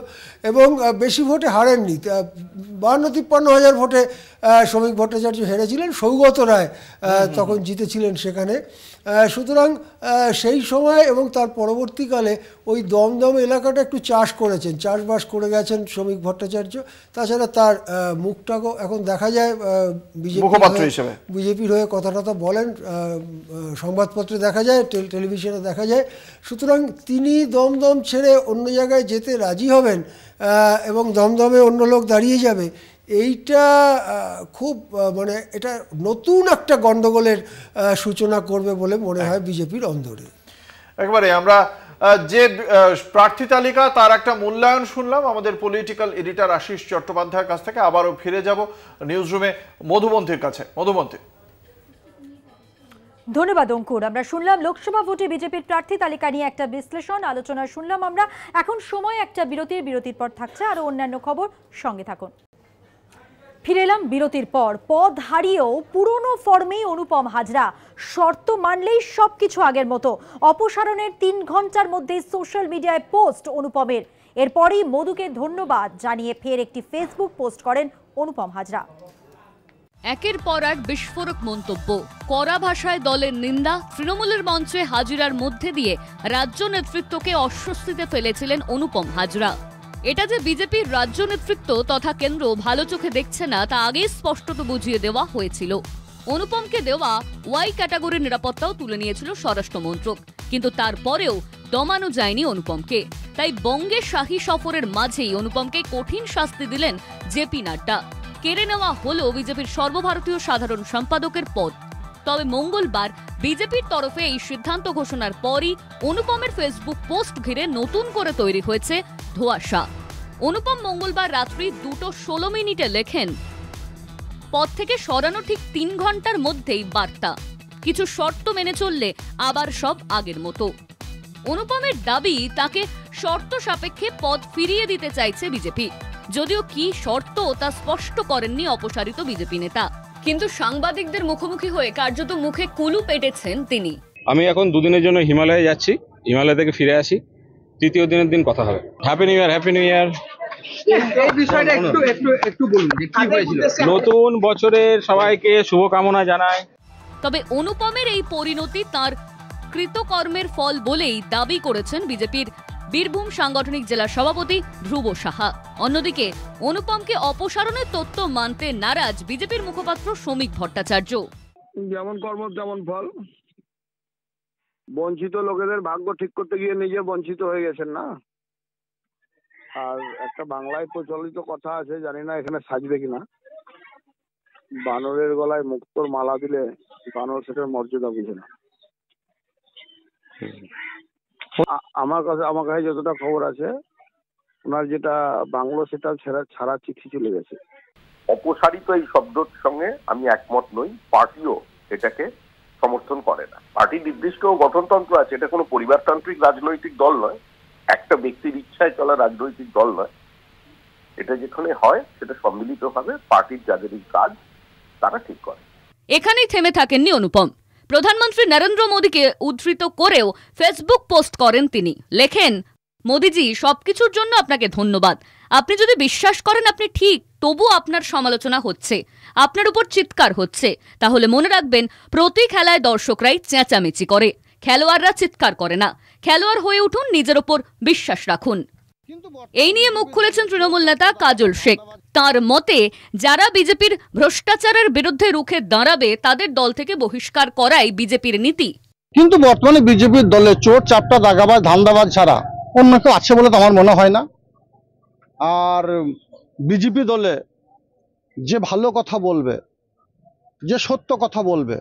Speaker 3: এবং বেশি ভোটে হারেননি, 52-53 হাজার ভোটে শ্রমিক ভট্টাচার্য হেরেছিলেন, সৌগত রায় তখন জিতেছিলেন সেখানে। সুতরাং সেই সময় এবং তার পরবর্তীকালে ওই দমদম এলাকাটা একটু চাষবাস করে গেছেন শ্রমিক ভট্টাচার্য। তাছাড়া তার মুখটাকেও এখন দেখা যায় বিজেপির হয়ে কথা বলেন, সংবাদপত্রে দেখা যায়, টেলিভিশনে দেখা যায়। সুতরাং তিনি দমদম ছেড়ে অন্য জায়গায় যেতে রাজি হবেন এবং দমদমে অন্য লোক দাঁড়িয়ে যাবে, এইটা খুব মানে এটা নতুন একটা গণ্ডগোলের সূচনা করবে বলে মনে হয় বিজেপির অন্দরে।
Speaker 2: একবারে আমরা যে প্রার্থী তালিকা তার একটা মূল্যায়ন শুনলাম আমাদের পলিটিক্যাল এডিটর আশিস চট্টোপাধ্যায়ের কাছ থেকে। আবারও ফিরে যাব নিউজ রুমে মধুবন্তীর কাছে। মধুবন্তী।
Speaker 1: ধন্যবাদ অঙ্কুর। আমরা শুনলাম লোকসভা ভোটে বিজেপির প্রার্থী তালিকা নিয়ে একটা বিশ্লেষণ আলোচনা শুনলাম আমরা। এখন সময় একটা বিরতির পর থাকছে আরো অন্যান্য খবর, সঙ্গে থাকুন। ফিরে এলাম বিরতির পর। পদ হারিয়েও পুরনো ফর্মেই অনুপম হাজরা, শর্ত মানলেই সবকিছু আগের মতো। অপসারণের 3 ঘন্টার মধ্যেই সোশ্যাল মিডিয়ায় পোস্ট অনুপমের। এরপরই মধুকে ধন্যবাদ জানিয়ে ফের একটি ফেসবুক পোস্ট করেন অনুপম হাজরা।
Speaker 6: একের পর এক বিস্ফোরক মন্তব্য, কড়া ভাষায় দলের নিন্দা, তৃণমূলের মঞ্চে হাজিরার মধ্যে দিয়ে রাজ্য নেতৃত্বকে অস্বস্তিতে ফেলেছিলেন অনুপম হাজরা। এটা যে বিজেপির রাজ্য নেতৃত্ব তথা কেন্দ্র ভালো চোখে দেখছে না তা আগেই স্পষ্টত বুঝিয়ে দেওয়া হয়েছিল। অনুপমকে দেওয়া ওয়াই ক্যাটাগরির নিরাপত্তাও তুলে নিয়েছিল স্বরাষ্ট্র মন্ত্রক, কিন্তু তারপরেও দমানো যায়নি অনুপমকে। তাই বঙ্গে শাহী সফরের মাঝেই অনুপমকে কঠিন শাস্তি দিলেন জেপি নাড্ডা। কেড়ে নেওয়া হলো বিজেপির সর্বভারতীয় সাধারণ সম্পাদকের পদ। তবে মঙ্গলবার বিজেপির তরফে এই সিদ্ধান্ত ঘোষণার পরই অনুপমের ফেসবুক পোস্ট ঘিরে নতুন করে তৈরি হয়েছে ধোঁয়াশা। অনুপম মঙ্গলবার রাত্রি 2:16 লেখেন, পদ থেকে সরানো ঠিক 3 ঘন্টার মধ্যেই বার্তা, কিছু শর্ত মেনে চললে আবার সব আগের মতো। অনুপমের দাবি তাকে শর্ত সাপেক্ষে পদ ফিরিয়ে দিতে চাইছে বিজেপি, যদিও কি শর্ত তা স্পষ্ট করেননি অপসারিত বিজেপি নেতা। কিন্তু সাংবাদিকদের মুখোমুখি হয়ে কার্যত মুখে কুলু পেটেছেন তিনি।
Speaker 7: আমি এখন 2 দিনের জন্য হিমালয়ে যাচ্ছি, হিমালয় থেকে ফিরে আসি, 3য় দিনের দিন কথা হবে। Happy new year, happy new year.
Speaker 8: এই বিষয়টা একটু বলুন যে কি হয়েছিল।
Speaker 7: নতুন বছরের সবাইকে শুভকামনা জানাই।
Speaker 6: তবে অনুপমের এই পরিণতি তার কৃতকর্মের ফল বলেই দাবি করেছেন বিজেপির বীরভূম সাংগঠনিক জেলা সভাপতি ধ্রুব সাহা। অন্যদিকে অনুপমকে অপসারণের তত্ত্ব মানতে নারাজ বিজেপির মুখপাত্র শ্রমিক ভট্টাচার্য।
Speaker 9: যেমন কর্ম তেমন ফল। বঞ্চিত লোকেদের ভাগ্য ঠিক করতে গিয়ে নিজে বঞ্চিত হয়ে গেছেন না। আর একটা বাংলায় প্রচলিত কথা আছে, জানি না এখানে সাজবে কিনা, বানরের গলায় মুক্তোর মালা দিলে বানর সেটার মর্যাদা বুঝে না। আমার কাছে যতটা খবর আছে, ওনার যেটা বাংলো সেটা ছাড়া চিঠি চলে গেছে।
Speaker 5: অপসারিত এই শব্দের সঙ্গে আমি একমত নই। পার্টিও এটাকে সমর্থন করে না। পার্টি নির্দিষ্ট গঠনতন্ত্র আছে, এটা কোনো পরিবারতান্ত্রিক রাজনৈতিক দল নয়, একটা ব্যক্তির ইচ্ছায় চলা রাজনৈতিক দল নয়। এটা যেখানে হয় সেটা সম্মিলিতভাবে পার্টির যাদেরই কাজ তারা ঠিক করে।
Speaker 6: এখানেই থেমে থাকেননি অনুপম। প্রধানমন্ত্রী নরেন্দ্র মোদীকে উদ্ধৃত করেও ফেসবুক পোস্ট করেন তিনি। লেখেন, মোদীজি, সবকিছুর জন্য আপনাকে ধন্যবাদ। আপনি যদি বিশ্বাস করেন আপনি ঠিক, তবু আপনার সমালোচনা হচ্ছে, আপনার উপর চিৎকার হচ্ছে, তাহলে মনে রাখবেন প্রতি খেলায় দর্শকরাই চেঁচামেচি করে, খেলোয়াড়রা চিৎকার করে না। খেলোয়াড় হয়ে উঠুন, নিজের ওপর বিশ্বাস রাখুন। এই নিয়ে মুখ খুলেছেন তৃণমূল নেতা কাজল শেখ। তার মতে যারা বিজেপির ভ্রষ্টাচারের বিরুদ্ধে রুখে দাঁড়াবে তাদের দল থেকে বহিষ্কার করাই বিজেপির নীতি।
Speaker 10: কিন্তু বর্তমানে বিজেপির দলে চোর চাপটা দাগাবাজ ধান্দাবাজ ছাড়া অন্য কেউ আছে বলে তো আমার মনে হয় না। আর বিজেপি দলে যে ভালো কথা বলবে, যে সত্য কথা বলবে,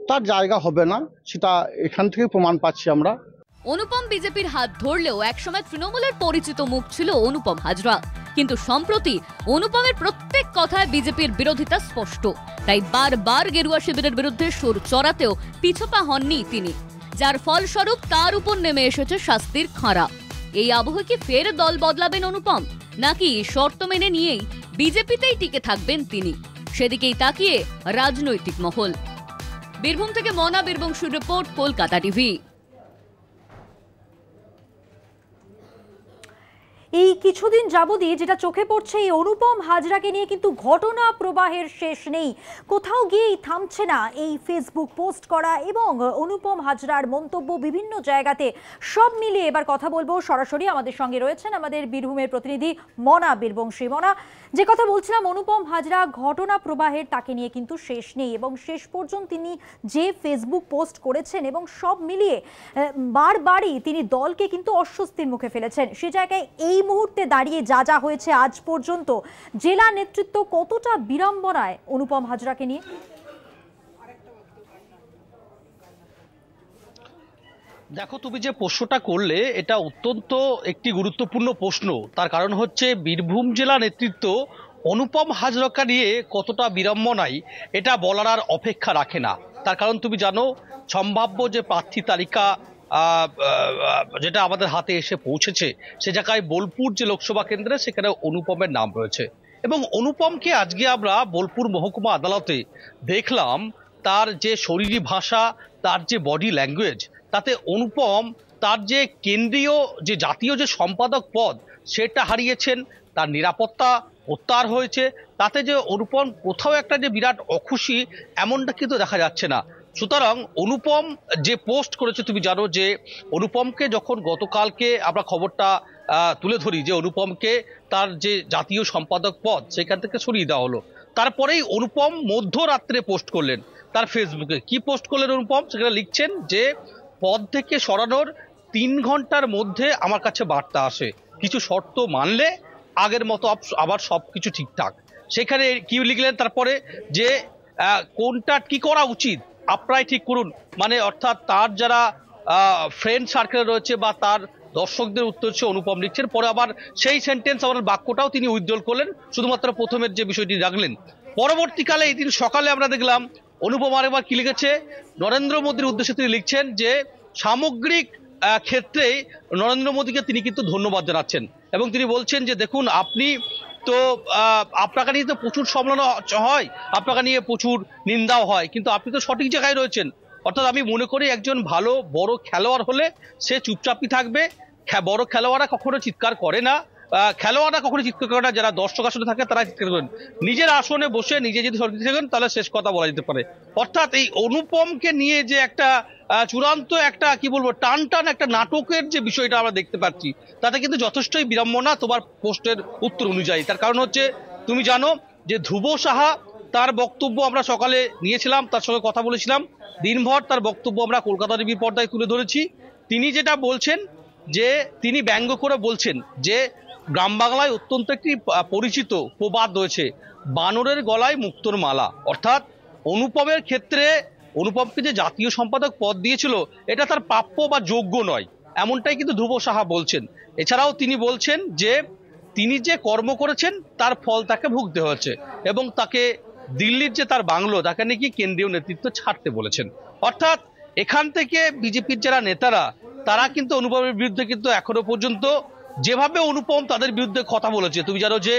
Speaker 10: তার জায়গা হবে না, সেটা এখান থেকে প্রমাণ পাচ্ছি আমরা।
Speaker 6: অনুপম বিজেপির হাত ধরলেও একসময় তৃণমূলের পরিচিত মুখ ছিল অনুপম হাজরা, কিন্তু সম্প্রতি অনুপমের প্রত্যেক কথায় বিজেপির বিরোধিতা স্পষ্ট। তাই বারবার গেরুয়া শিবিরের বিরুদ্ধে সুর চড়াতেও পিছপা হননি তিনি, যার ফলস্বরূপ তার উপর নেমে এসেছে শাস্তির খাঁড়া। এই আবহে কি ফের দল বদলাবেন অনুপম, নাকি শর্ত মেনে নিয়েই বিজেপিতেই টিকে থাকবেন তিনি? সেদিকেই তাকিয়ে রাজনৈতিক মহল। বীরভূম থেকে মনা বীরবংশীর রিপোর্ট, কলকাতা টিভি।
Speaker 1: এই কিছুদিন যাবতই যেটা চোখে পড়ছে, এই অনুপম হাজরাকে নিয়ে কিন্তু ঘটনা প্রবাহের শেষ নেই। কোথাও গিয়েই থামছে না এই ফেসবুক পোস্ট করা এবং অনুপম হাজরার মন্তব্য বিভিন্ন জায়গাতে। সব মিলিয়ে এবার কথা বলবো, সরাসরি আমাদের সঙ্গে রয়েছেন আমাদের বীরভূমের প্রতিনিধি মনা বীরবংশী। মনা, যে কথা বলছিলাম, অনুপম হাজরা ঘটনা প্রবাহের তাকে নিয়ে কিন্তু শেষ নেই এবং শেষ পর্যন্ত তিনি যে ফেসবুক পোস্ট করেছেন এবং সব মিলিয়ে বারবারই তিনি দলকে কিন্তু অস্বস্তির মুখে ফেলেছেন। সে জায়গায় এই মুহূর্তে দাঁড়িয়ে যা যা হয়েছে আজ পর্যন্ত, জেলা নেতৃত্ব কতটা বিড়ম্বনায় অনুপম হাজরাকে নিয়ে?
Speaker 11: দেখো, তুমি যে প্রশ্নটা করলে এটা অত্যন্ত একটি গুরুত্বপূর্ণ প্রশ্ন। তার কারণ হচ্ছে বীরভূম জেলা নেতৃত্ব অনুপম হাজরাকে নিয়ে কতটা বিড়ম্বনায় এটা বলার আর অপেক্ষা রাখে না। তার কারণ তুমি জানো, সম্ভাব্য যে প্রার্থী তালিকা যেটা আমাদের হাতে এসে পৌঁছেছে, সে জায়গায় বোলপুর যে লোকসভা কেন্দ্রে সেখানে অনুপমের নাম রয়েছে এবং অনুপমকে আজকে আমরা বোলপুর মহকুমা আদালতে দেখলাম, তার যে শরীরী ভাষা, তার যে বডি ল্যাঙ্গুয়েজ, তাতে অনুপম তার যে কেন্দ্রীয় যে জাতীয় যে সম্পাদক পদ সেটা হারিয়েছেন, তার নিরাপত্তা প্রত্যাহার হয়েছে। তাতে যে অনুপম কোথাও একটা যে বিরাট অখুশি এমনটা কিন্তু দেখা যাচ্ছে না। সুতরাং অনুপম যে পোস্ট করেছে, তুমি জানো যে অনুপমকে যখন গতকালকে আমরা খবরটা তুলে ধরি যে অনুপমকে তার যে জাতীয় সম্পাদক পদ সেখান থেকে সরিয়ে দেওয়া হলো, তারপরেই অনুপম মধ্যরাত্রে পোস্ট করলেন তার ফেসবুকে। কি পোস্ট করলেন অনুপম? সেখানে লিখছেন যে পদ থেকে সরানোর 3 ঘন্টার মধ্যে আমার কাছে বার্তা আসে, কিছু শর্ত মানলে আগের মতো আবার সবকিছু ঠিকঠাক। সেখানে কি লিখলেন তারপরে? যে কোনটা কি করা উচিত আপনারাই ঠিক করুন। মানে অর্থাৎ তার যারা ফ্রেন্ড সার্কেলে রয়েছে বা তার দর্শকদের উত্তর হচ্ছে অনুপম লিখছেন। পরে আবার সেই সেন্টেন্স আবার বাক্যটাও তিনি উইথড্রল করলেন, শুধুমাত্র প্রথমের যে বিষয়টি রাখলেন। পরবর্তীকালে এই দিন সকালে আমরা দেখলাম অনুপম আরেকবার কি লিখেছে, নরেন্দ্র মোদীর উদ্দেশ্যে তিনি লিখছেন যে সামগ্রিক ক্ষেত্রে নরেন্দ্র মোদীকে তিনি কিন্তু ধন্যবাদ জানাচ্ছেন এবং তিনি বলছেন যে দেখুন, আপনি তো আপনাকে নিয়ে তো প্রচুর সমালোচনা হয়, আপনাকে নিয়ে প্রচুর নিন্দাও হয়, কিন্তু আপনি তো সঠিক জায়গায় রয়েছেন। অর্থাৎ আমি মনে করি একজন ভালো বড় খেলোয়াড় হলে সে চুপচাপই থাকবে। বড় খেলোয়াড়রা কখনো চিৎকার করে না, খেলোয়াড়রা কখনো চিৎকার করে না, যারা দর্শক আসনে থাকে তারা চিৎকার করেন। নিজের আসনে বসে নিজে যদি সরকার থাকেন তাহলে শেষ কথা বলা যেতে পারে। অর্থাৎ এই অনুপমকে নিয়ে যে একটা চূড়ান্ত একটা কি বলবো টান একটা নাটকের যে বিষয়টা আমরা দেখতে পাচ্ছি, তাতে কিন্তু যথেষ্টই বিড়ম্বনা তোমার পোস্টের উত্তর অনুযায়ী। তার কারণ হচ্ছে তুমি জানো যে ধ্রুব সাহা, তার বক্তব্য আমরা সকালে নিয়েছিলাম, তার সঙ্গে কথা বলেছিলাম, দিনভর তার বক্তব্য আমরা কলকাতা টিভি পর্দায় তুলে ধরেছি। তিনি যেটা বলছেন যে তিনি ব্যঙ্গ করে বলছেন যে গ্রাম বাংলায় অত্যন্ত একটি পরিচিত প্রবাদ রয়েছে, বানরের গলায় মুক্তোর মালা। অর্থাৎ অনুপমের ক্ষেত্রে অনুপমকে যে জাতীয় সম্পাদক পদ দিয়েছিল এটা তার প্রাপ্য বা যোগ্য নয়, এমনটাই কিন্তু ধ্রুব সাহা বলছেন। এছাড়াও তিনি বলছেন যে তিনি যে কর্ম করেছেন তার ফল তাকে ভুগতে হয়েছে এবং তাকে দিল্লির যে তার বাংলো তাকে নাকি কেন্দ্রীয় নেতৃত্ব ছাড়তে বলেছেন। অর্থাৎ এখান থেকে বিজেপির যারা নেতারা তারা কিন্তু অনুপমের বিরুদ্ধে কিন্তু এখনো পর্যন্ত যেভাবে অনুপম তাদের বিরুদ্ধে কথা বলেছে, তুমি জানো যে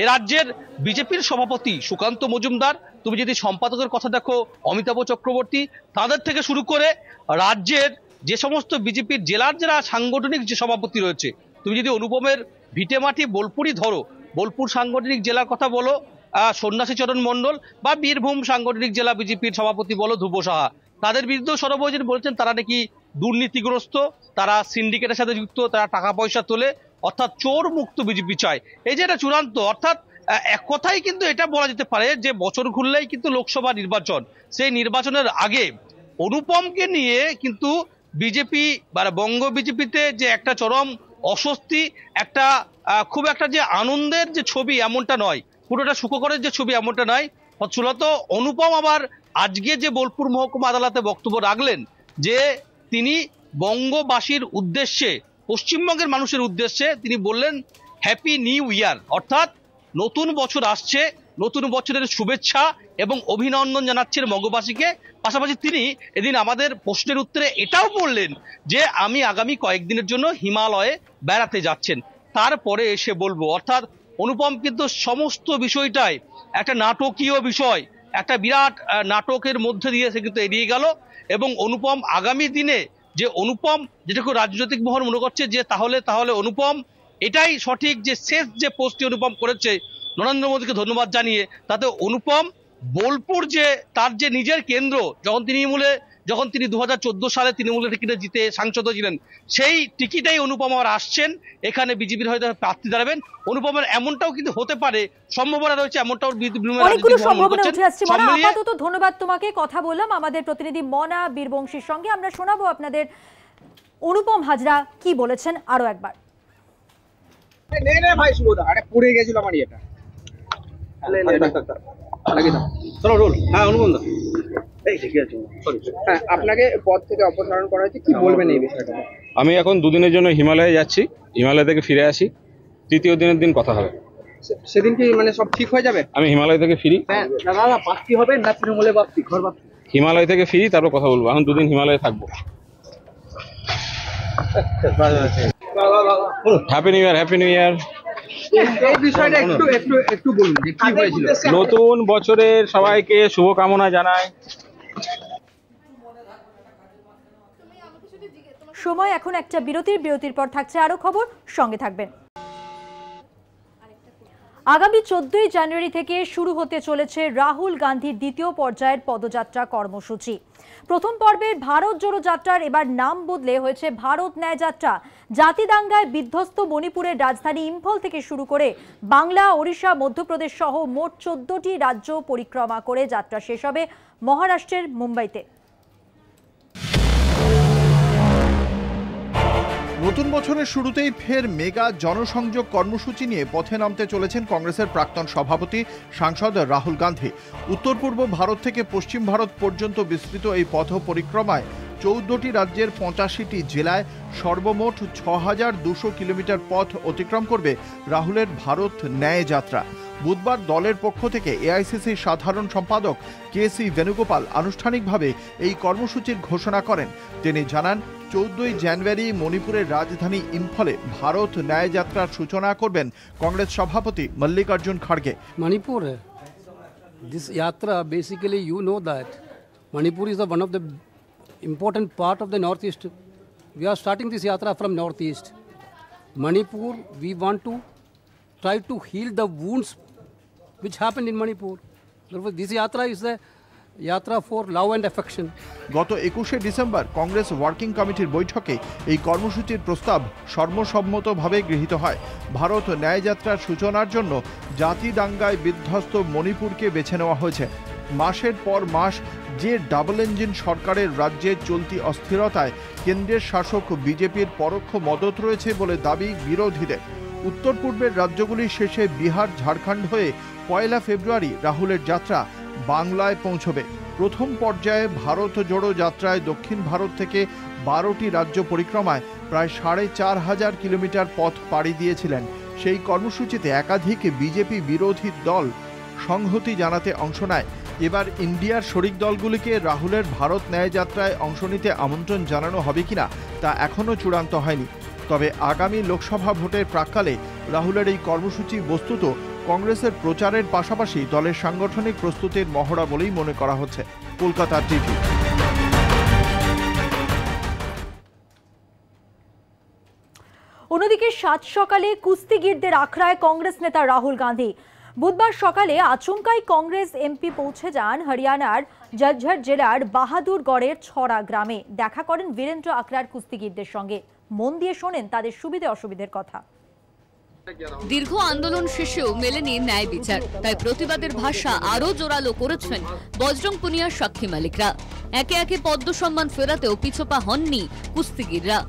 Speaker 11: এ রাজ্যের বিজেপির সভাপতি সুকান্ত মজুমদার, তুমি যদি সম্পাদকের কথা দেখো অমিতাভ চক্রবর্তী, তাদের থেকে শুরু করে রাজ্যের যে সমস্ত বিজেপির জেলার যারা সাংগঠনিক যে সভাপতি রয়েছে, তুমি যদি অনুপমের ভিটেমাটি বোলপুরই ধরো, বোলপুর সাংগঠনিক জেলার কথা বলো সন্ন্যাসী চরণ মণ্ডল বা বীরভূম সাংগঠনিক জেলা বিজেপির সভাপতি বলো ধ্রুব সাহা, তাদের বিরুদ্ধে সর্বজন বলছেন তারা নাকি দুর্নীতিগ্রস্ত, তারা সিন্ডিকেটের সাথে যুক্ত, তারা টাকা পয়সা তোলে, অর্থাৎ চোর মুক্ত বিজেপি চায়। এই যে এটা চূড়ান্ত, অর্থাৎ এক কথাই কিন্তু এটা বলা যেতে পারে যে বছর ঘুরলেই কিন্তু লোকসভা নির্বাচন, সেই নির্বাচনের আগে অনুপমকে নিয়ে কিন্তু বিজেপি বা বঙ্গ বিজেপিতে যে একটা চরম অস্বস্তি, একটা খুব একটা যে আনন্দের যে ছবি এমনটা নয়, পুরোটা সুখকরের যে ছবি এমনটা নয়। মূলত অনুপম আবার আজকে যে বোলপুর মহকুমা আদালতে বক্তব্য রাখলেন যে তিনি বঙ্গবাসীর উদ্দেশ্যে, পশ্চিমবঙ্গের মানুষের উদ্দেশ্যে তিনি বললেন হ্যাপি নিউ ইয়ার, অর্থাৎ নতুন বছর আসছে, নতুন বছরের শুভেচ্ছা এবং অভিনন্দন জানাচ্ছেন বঙ্গবাসীকে। পাশাপাশি তিনি এদিন আমাদের প্রশ্নের উত্তরে এটাও বললেন যে আমি আগামী কয়েকদিনের জন্য হিমালয়ে বেড়াতে যাচ্ছেন, তারপরে এসে বলবো। অর্থাৎ অনুপম কিন্তু সমস্ত বিষয়টাই একটা নাটকীয় বিষয়, একটা বিরাট নাটকের মধ্যে দিয়ে সে কিন্তু এড়িয়ে গেল এবং অনুপম আগামী দিনে যে অনুপম যেটাকে রাজনৈতিক মহল মনে করছে যে তাহলে অনুপম এটাই সঠিক যে শেষ যে পোস্টটি অনুপম করেছে নরেন্দ্র মোদীকে ধন্যবাদ জানিয়ে, তাতে অনুপম বোলপুর যে তার যে নিজের কেন্দ্র, যখন তিনি 2014 সালে তৃণমূলের টিকিটে জিতে সাংসদ ছিলেন, সেই টিকিটেই অনুপম আবার আসছেন এখানে বিজেপির হয়তো প্রার্থী দাঁড়াবেন। অনুপমের এমনটাও কিন্তু হতে পারে, সম্ভাবনা রয়েছে, এমনটাও
Speaker 1: অনেকগুলো সম্ভাবনা উঠে আসছে। মনা, আপাতত ধন্যবাদ তোমাকে। কথা বললাম আমাদের প্রতিনিধি মনা বীরবংশীর সঙ্গে। আমরা শোনাবো আপনাদের অনুপম হাজরা কি বলেছেন আরো একবার।
Speaker 8: ভাই শুভদা, আরে পুড়ে গেছিল আমার এটা। আপনাকে পদ থেকে অপসারণ করা হয়েছে, কি বলবেন এই বিষয়টা?
Speaker 7: আমি এখন দুদিনের জন্য হিমালয়ে যাচ্ছি, হিমালয় থেকে ফিরে আসি, তৃতীয় দিনের দিন কথা হবে।
Speaker 8: সেদিন কি মানে সব ঠিক হয়ে যাবে?
Speaker 7: আমি হিমালয় থেকে ফিরি,
Speaker 8: প্রার্থী হবে না তৃণমূলে প্রার্থী, ঘর প্রার্থী?
Speaker 7: হিমালয় থেকে ফিরি, তারপর কথা বলবো। এখন দুদিন হিমালয়ে থাকবো। Happy new year, happy new year.
Speaker 8: এই বিষয়টা একটু বলুন যে কি হয়েছিল।
Speaker 7: নতুন বছরের সবাইকে শুভকামনা জানাই।
Speaker 1: সময় এখন একটা বিরতির পর থাকছে আরো খবর, সঙ্গে থাকবেন। আগামী 14ই জানুয়ারি থেকে শুরু হতে চলেছে রাহুল গান্ধীর দ্বিতীয় পর্যায়ের পদযাত্রা কর্মসূচি। প্রথম পর্বের ভারত জোড়ো যাত্রার এবার নাম বদলে হয়েছে ভারত ন্যায় যাত্রা। জাতি দাঙ্গায় বিধ্বস্ত মণিপুরের রাজধানী ইম্ফল থেকে শুরু করে বাংলা, ওড়িশা, মধ্যপ্রদেশ সহ মোট 14টি রাজ্য পরিক্রমা করে যাত্রা শেষ হবে মহারাষ্ট্রের মুম্বাইতে।
Speaker 2: নতুন বছরের শুরুতেই ফের মেগা জনসংযোগ কর্মসূচি নিয়ে পথে নামতে চলেছেন কংগ্রেসের প্রাক্তন সভাপতি সাংসদ রাহুল গান্ধী। উত্তর পূর্ব ভারত থেকে পশ্চিম ভারত পর্যন্ত বিস্তৃত এই পথ পরিক্রমায় 14টি রাজ্যের 85টি জেলায় সর্বমোট 6200 কিলোমিটার পথ অতিক্রম করবে রাহুলের ভারত ন্যায় যাত্রা। বুধবার দলের পক্ষ থেকে এআইসিসির সাধারণ সম্পাদক কেসি বেণুগোপাল আনুষ্ঠানিকভাবে এই কর্মসূচির ঘোষণা করেন। তিনি জানান, 14ই জানুয়ারি মণিপুরের রাজধানী ইম্ফলে ভারত ন্যায় যাত্রার সূচনা করবেন কংগ্রেস সভাপতি Mallikarjun খাড়গে।
Speaker 12: Manipur this yatra basically you know that Manipur is one of the important part of the northeast. We are starting this yatra from northeast. Manipur, we want to try to heal the wounds which happened in Manipur. Therefore, this yatra is the yatra for love and affection.
Speaker 2: গত 21শে ডিসেম্বর কংগ্রেস ওয়ার্কিং কমিটির বৈঠকে এই কর্মসূচির প্রস্তাব সর্বসম্মতভাবে গৃহীত হয়। ভারত ন্যায় যাত্রার সূচনার জন্য জাতি দাঙ্গায় বিধ্বস্ত মণিপুরকে বেছে নেওয়া হয়েছে। মাসের পর মাস যে ডাবল ইঞ্জিন সরকারের রাজ্যে চলতি অস্থিরতায় কেন্দ্রের শাসক বিজেপির পরোক্ষ মদত রয়েছে বলে দাবি বিরোধীদের। উত্তর পূর্বের রাজ্যগুলি শেষে বিহার, ঝাড়খণ্ড হয়ে 1 ফেব্রুয়ারি রাহুলের যাত্রা বাংলায় পৌঁছবে। প্রথম পর্যায়ে ভারত জোড়ো যাত্রায় দক্ষিণ ভারত থেকে 12টি রাজ্য পরিক্রমায় প্রায় 4500 কিলোমিটার পথ পাড়ি দিয়েছিলেন। সেই কর্মসূচিতে একাধিক বিজেপি বিরোধী দল সংহতি জানাতে অংশ নেয়। এবার ইন্ডিয়ার শরিক দলগুলিকে রাহুলের ভারত ন্যায় যাত্রায় অংশ নিতে আমন্ত্রণ জানানো হবে কিনা তা এখনও চূড়ান্ত হয়নি। তবে আগামী লোকসভা ভোটের প্রাক্কালে রাহুলের এই কর্মসূচি বস্তুত কংগ্রেসের প্রচারের পাশাপাশি দলের সাংগঠনিক প্রস্তুতির মহড়া বলেই মনে করা হচ্ছে। কলকাতা টিভি।
Speaker 1: অন্যদিকে সাত সকালে কুস্তিগিরদের আখড়ায় কংগ্রেস নেতা রাহুল গান্ধী। বুধবার সকালে আচমকাই কংগ্রেস এমপি পৌঁছে যান হরিয়ানার জজ্ঝর জেলার বাহাদুরগড়ের ছড়া গ্রামে। দেখা করেন বীরেন্দ্র আখড়ার কুস্তিগিরদের সঙ্গে। মন দিয়ে শোনেন তাদের সুবিধে অসুবিধের কথা।
Speaker 6: দীর্ঘ আন্দোলন শেষেও মেলেনি ন্যায় বিচার, তাই প্রতিবাদের ভাষা আরো জোরালো করেছেন বজরং পুনিয়ার সাক্ষী মালিকরা। একে একে পদ্ম সম্মান ফেরাতেও পিছপা হননি কুস্তিগিররা।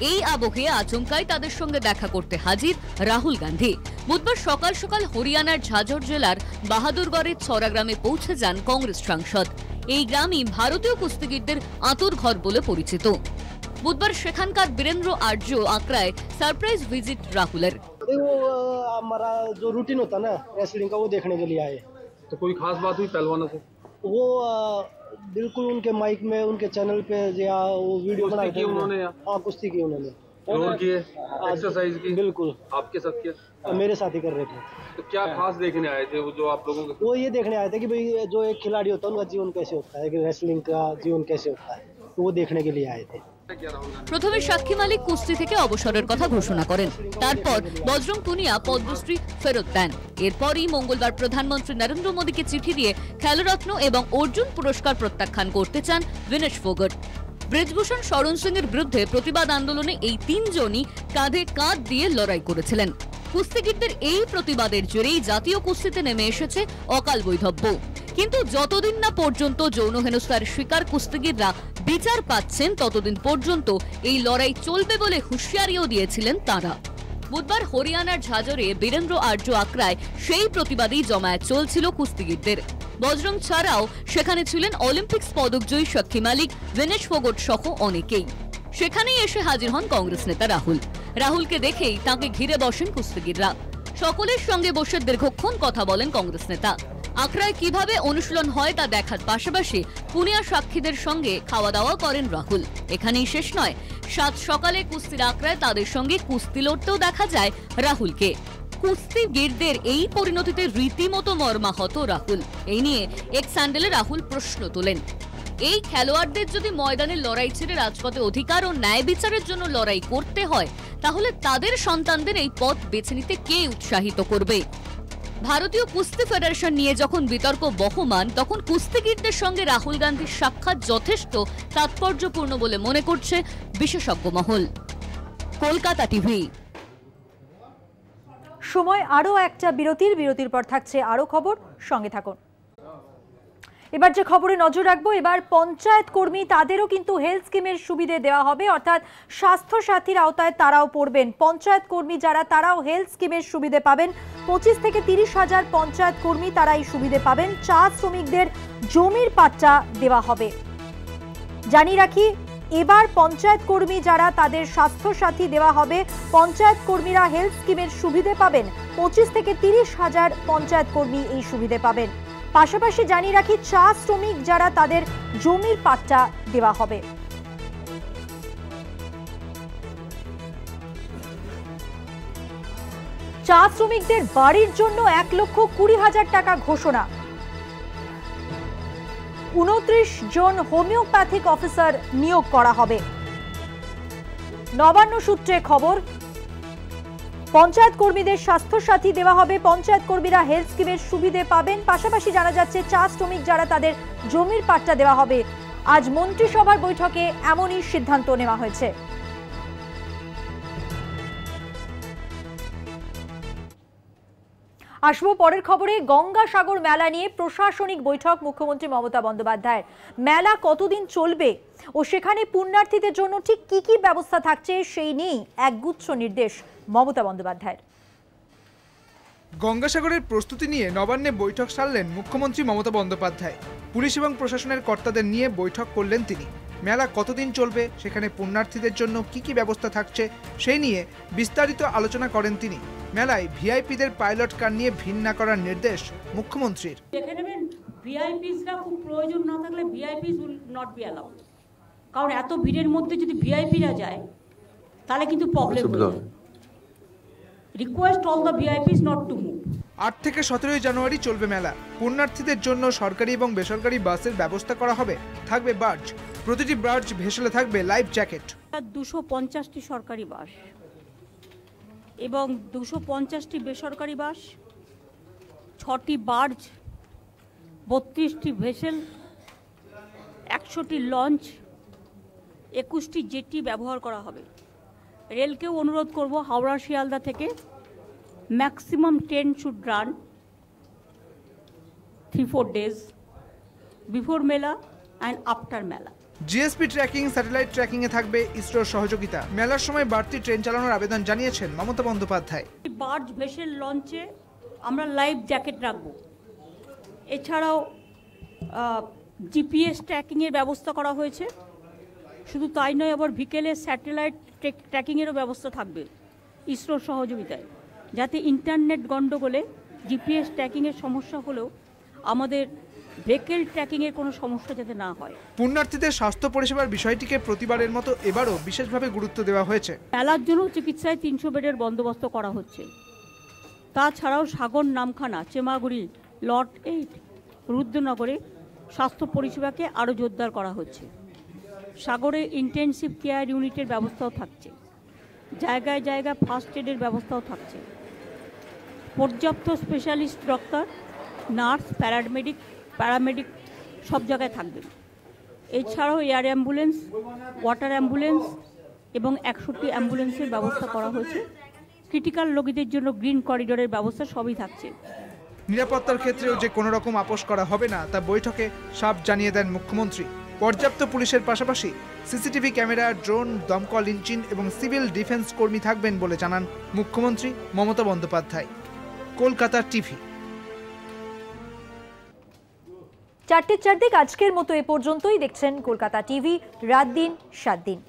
Speaker 6: এই আবহে আচমকাই তাদের সঙ্গে দেখা করতে হাজির রাহুল গান্ধী। বুধবার সকাল সকাল হরিয়ানার ঝাঝর জেলার বাহাদুরগড়ের ছড়া গ্রামে পৌঁছে যান কংগ্রেস সাংসদ। এই গ্রামই ভারতীয় কুস্তিগিরদের আঁতুর ঘর বলে পরিচিত। বুধবার সেখানকার বীরেন্দ্র আর্য আখড়ায় सरप्राइज विजिट राहुलर।
Speaker 12: वो हमारा जो रूटीन होता ना रेसलिंग का, वो देखने के लिए आए।
Speaker 7: तो कोई खास बात हुई पहलवानों से?
Speaker 12: वो बिल्कुल उनके माइक में, उनके चैनल पे या वो वीडियो बनाई थी उन्होंने। हाँ, कुश्ती की उन्होंने,
Speaker 7: एक्सरसाइज की।
Speaker 12: बिल्कुल
Speaker 7: आपके साथ किया?
Speaker 12: मेरे साथ ही कर रहे थे।
Speaker 7: तो क्या खास देखने आए थे वो जो आप लोगों को?
Speaker 12: वो ये देखने आए थे कि भाई जो एक खिलाड़ी होता है उनका जीवन कैसे होता है, कि रेसलिंग का जीवन कैसे होता है, तो वो देखने के लिए आए थे।
Speaker 6: প্রথমে সাক্ষী মালিক কুস্তি থেকে অবসরের কথা ঘোষণা করেন, তারপর বজরং পুনিয়া পদ্মশ্রী ফেরত দেন। এরপরই মঙ্গলবার প্রধানমন্ত্রী নরেন্দ্র মোদীকে চিঠি দিয়ে খেলরত্ন এবং অর্জুন পুরস্কার প্রত্যাখ্যান করতে চান বিনেশ ফোগট। ব্রিজভূষণ শরণ সিং এর বিরুদ্ধে প্রতিবাদ আন্দোলনে এই তিনজনই কাঁধে কাঁধ দিয়ে লড়াই করেছিলেন। কুস্তিগিরদের এই প্রতিবাদের জেরেই জাতীয় কুস্তিতে নেমে এসেছে অকাল বৈধব্য। কিন্তু যতদিন না পর্যন্ত যৌন হেনস্থার শিকার কুস্তিগিররা বিচার পাচ্ছেন, ততদিন পর্যন্ত এই লড়াই চলবে বলে হুঁশিয়ারিও দিয়েছিলেন তারা। বুধবার হরিয়ানার ঝাজরে বীরেন্দ্র আর্য আখড়ায় সেই প্রতিবাদেই জমায়েত চলছিল কুস্তিগিরদের। বজরং ছাড়াও সেখানে ছিলেন অলিম্পিক্স পদকজয়ী সাক্ষী মালিক, বিনেশ ফোগট সহ অনেকেই। সেখানেই এসে হাজির হন কংগ্রেস নেতা রাহুল। রাহুলকে দেখেই তাকে ঘিরে বসেন কুস্তিগিররা। সকলের সঙ্গে বসে দীর্ঘক্ষণ কথা বলেন কংগ্রেস নেতা। আখড়ায় কিভাবে অনুশীলন হয় তা দেখার পাশাপাশি পুনিয়া সাক্ষীদের সঙ্গে খাওয়া দাওয়া করেন রাহুল। এখানেই শেষ নয়, সাত সকালে কুস্তির আখড়ায় তাদের সঙ্গে কুস্তি লড়তেও দেখা যায় রাহুলকে। কুস্তিগিরদের এই পরিণতিতে রীতিমতো মর্মাহত রাহুল। এই নিয়ে এক্স হ্যান্ডেলে রাহুল প্রশ্ন তোলেন, এই খেলোয়াড়দের যদি ময়দানের লড়াই ছেড়ে রাজপথে অধিকার ও ন্যায় বিচারের জন্য লড়াই করতে হয়, তাহলে তাদের সন্তানদের এই পথ বেছে নিতে কে উৎসাহিত করবে? ভারতীয় কুস্তি ফেডারেশন নিয়ে যখন বিতর্ক বহমান, তখন কুস্তিগিরদের সঙ্গে রাহুল গান্ধীর সাক্ষাৎ যথেষ্ট তাৎপর্যপূর্ণ বলে মনে করছে বিশেষজ্ঞ মহল। কলকাতা টিভি।
Speaker 1: সময় আরো একটা বিরতির পর থাকছে আরো খবর, সঙ্গে থাকুন। এবার যে খবরে নজর রাখবো, এবার পঞ্চায়েত কর্মী তাদেরও কিন্তু হেলথ স্কিমের সুবিধে দেওয়া হবে, অর্থাৎ স্বাস্থ্য সাথীর আওতায় তারাও পড়বেন। পঞ্চায়েত কর্মী যারা, তারাও হেলথ স্কিমের সুবিধে পাবেন। 25 থেকে 30 হাজার পঞ্চায়েত কর্মী তারা এই সুবিধে পাবেন। চা শ্রমিকদের জমির পাট্টা দেওয়া হবে। জানিয়ে রাখি, এবার পঞ্চায়েত কর্মী যারা, তাদের স্বাস্থ্য সাথী দেওয়া হবে। পঞ্চায়েত কর্মীরা হেলথ স্কিমের সুবিধে পাবেন। 25 থেকে 30 হাজার পঞ্চায়েত কর্মী এই সুবিধে পাবেন। পাশাপাশি জানিয়ে রাখি, চা শ্রমিক যারা, তাদের জমির পাট্টা দেওয়া হবে। চা শ্রমিকদের বাড়ির জন্য 1,20,000 টাকা ঘোষণা। 29 জন হোমিওপ্যাথিক অফিসার নিয়োগ করা হবে। নবান্ন সূত্রে খবর, পঞ্চায়েত কর্মীদের স্বাস্থ্য সাথী দেওয়া হবে। পঞ্চায়েত কর্মীরা হেলথ স্কিমের সুবিধে পাবেন। পাশাপাশি জানা যাচ্ছে, চা শ্রমিক যারা, তাদের জমির পাট্টা দেওয়া হবে। আজ মন্ত্রিসভার বৈঠকে এমনই সিদ্ধান্ত নেওয়া হয়েছে। আসবো পরের খবরে। গঙ্গাসাগর মেলা নিয়ে প্রশাসনিক বৈঠক মুখ্যমন্ত্রী মমতা বন্দ্যোপাধ্যায়ের। মেলা কতদিন চলবে ও সেখানে পুণ্যার্থীদের জন্য ঠিক কি কি ব্যবস্থা থাকছে, সেই নিয়েই একগুচ্ছ নির্দেশ মমতা বন্দ্যোপাধ্যায়ের।
Speaker 8: গঙ্গাসাগরের প্রস্তুতি নিয়ে নবান্নে বৈঠক সারলেন মুখ্যমন্ত্রী মমতা বন্দ্যোপাধ্যায়। পুলিশ এবং প্রশাসনের কর্তাদের নিয়ে বৈঠক করলেন তিনি। মেলা কতদিন চলবে, সেখানে পুণ্যার্থীদের জন্য কি কি ব্যবস্থা থাকছে, সেই নিয়ে বিস্তারিত আলোচনা করেন তিনি। মেলায় ভিআইপিদের পাইলট কার নিয়ে ভিড় না করার নির্দেশ মুখ্যমন্ত্রীর।
Speaker 13: দেখে নেবেন, ভিআইপিসরা খুব প্রয়োজন না থাকলে ভিআইপিস উইল নট বি অ্যালাউড। কারণ এত ভিড়ের মধ্যে যদি ভিআইপিরা যায়, তাহলে কিন্তু প্রবলেম হবে। Request all the VIPs not to move.
Speaker 8: 8 থেকে 17 জানুয়ারি চলবে মেলা। পুণ্যার্থীদের জন্য সরকারি এবং বেসরকারি বাসের ব্যবস্থা করা হবে। থাকবে বার্জ, প্রতিটি বার্জ ভেসেলে থাকবে লাইফ জ্যাকেট।
Speaker 13: 250টি সরকারি বাস এবং 250টি বেসরকারি বাস, 6টি বার্জ, 32টি ভেসেল, 100টি লঞ্চ, 21টি জেটি ব্যবহার করা হবে। রেলকেও অনুরোধ করব, হাওড়া শিয়ালদা থেকে maximum train should run 3-4 days before মেলা অ্যান্ড আফটার মেলা।
Speaker 8: জিএসপি ট্র্যাকিং, স্যাটেলাইট ট্র্যাকিং এ থাকবে ইসরোর সহযোগিতা। মেলার সময় বাড়তি ট্রেন চালানোর আবেদন জানিয়েছেন মমতা বন্দ্যোপাধ্যায়।
Speaker 13: বার্জ ভেসেল লঞ্চে আমরা লাইফ জ্যাকেট রাখবো। এছাড়াও জিপিএস ট্র্যাকিংয়ের ব্যবস্থা করা হয়েছে। শুধু তাই নয়, আবার বিকেলে স্যাটেলাইট ট্র্যাকিংয়েরও ব্যবস্থা থাকবে ইসরোর সহযোগিতায়, যাতে ইন্টারনেট গণ্ডগোলে জিপিএস ট্র্যাকিংয়ের সমস্যা হলেও আমাদের ভেহিকেল ট্র্যাকিংয়ের কোনো সমস্যা যাতে না হয়।
Speaker 8: পুণ্যার্থীদের স্বাস্থ্য পরিষেবার বিষয়টিকে প্রতিবারের মতো এবারও বিশেষভাবে গুরুত্ব দেওয়া হয়েছে।
Speaker 13: মেলার জন্য চিকিৎসায় 300 বেডের বন্দোবস্ত করা হচ্ছে। তাছাড়াও সাগর, নামখানা, চেমাগুড়ি, লট 8, রুদ্রনগরে স্বাস্থ্য পরিষেবাকে আরও জোরদার করা হচ্ছে। সাগরে ইন্টেনসিভ কেয়ার ইউনিটের ব্যবস্থাও থাকছে, জায়গায় জায়গায় ফার্স্ট এডের ব্যবস্থাও থাকছে, পর্যাপ্ত স্পেশালিস্ট ডক্টর, নার্স, প্যারামেডিক সব জায়গায় থাকবেন। এছাড়াও এয়ার অ্যাম্বুলেন্স, ওয়াটার অ্যাম্বুলেন্স এবং 61 অ্যাম্বুলেন্সের ব্যবস্থা করা হয়েছে। ক্রিটিক্যাল রোগীদের জন্য গ্রিন করিডোরের ব্যবস্থা সবই থাকছে।
Speaker 8: নিরাপত্তার ক্ষেত্রেও যে কোনো রকম আপোষ করা হবে না তা বৈঠকে সাফ জানিয়ে দেন মুখ্যমন্ত্রী। পর্যাপ্ত পুলিশের পাশাপাশি সিসিটিভি ক্যামেরা, ড্রোন, দমকল ইঞ্জিন এবং সিভিল ডিফেন্স কর্মী থাকবেন বলে জানান মুখ্যমন্ত্রী মমতা বন্দ্যোপাধ্যায়। কলকাতা টিভি।
Speaker 1: 4টের চারদিক আজকের মতো এ পর্যন্তই। দেখছেন কলকাতা টিভি, রাত দিন 7 দিন।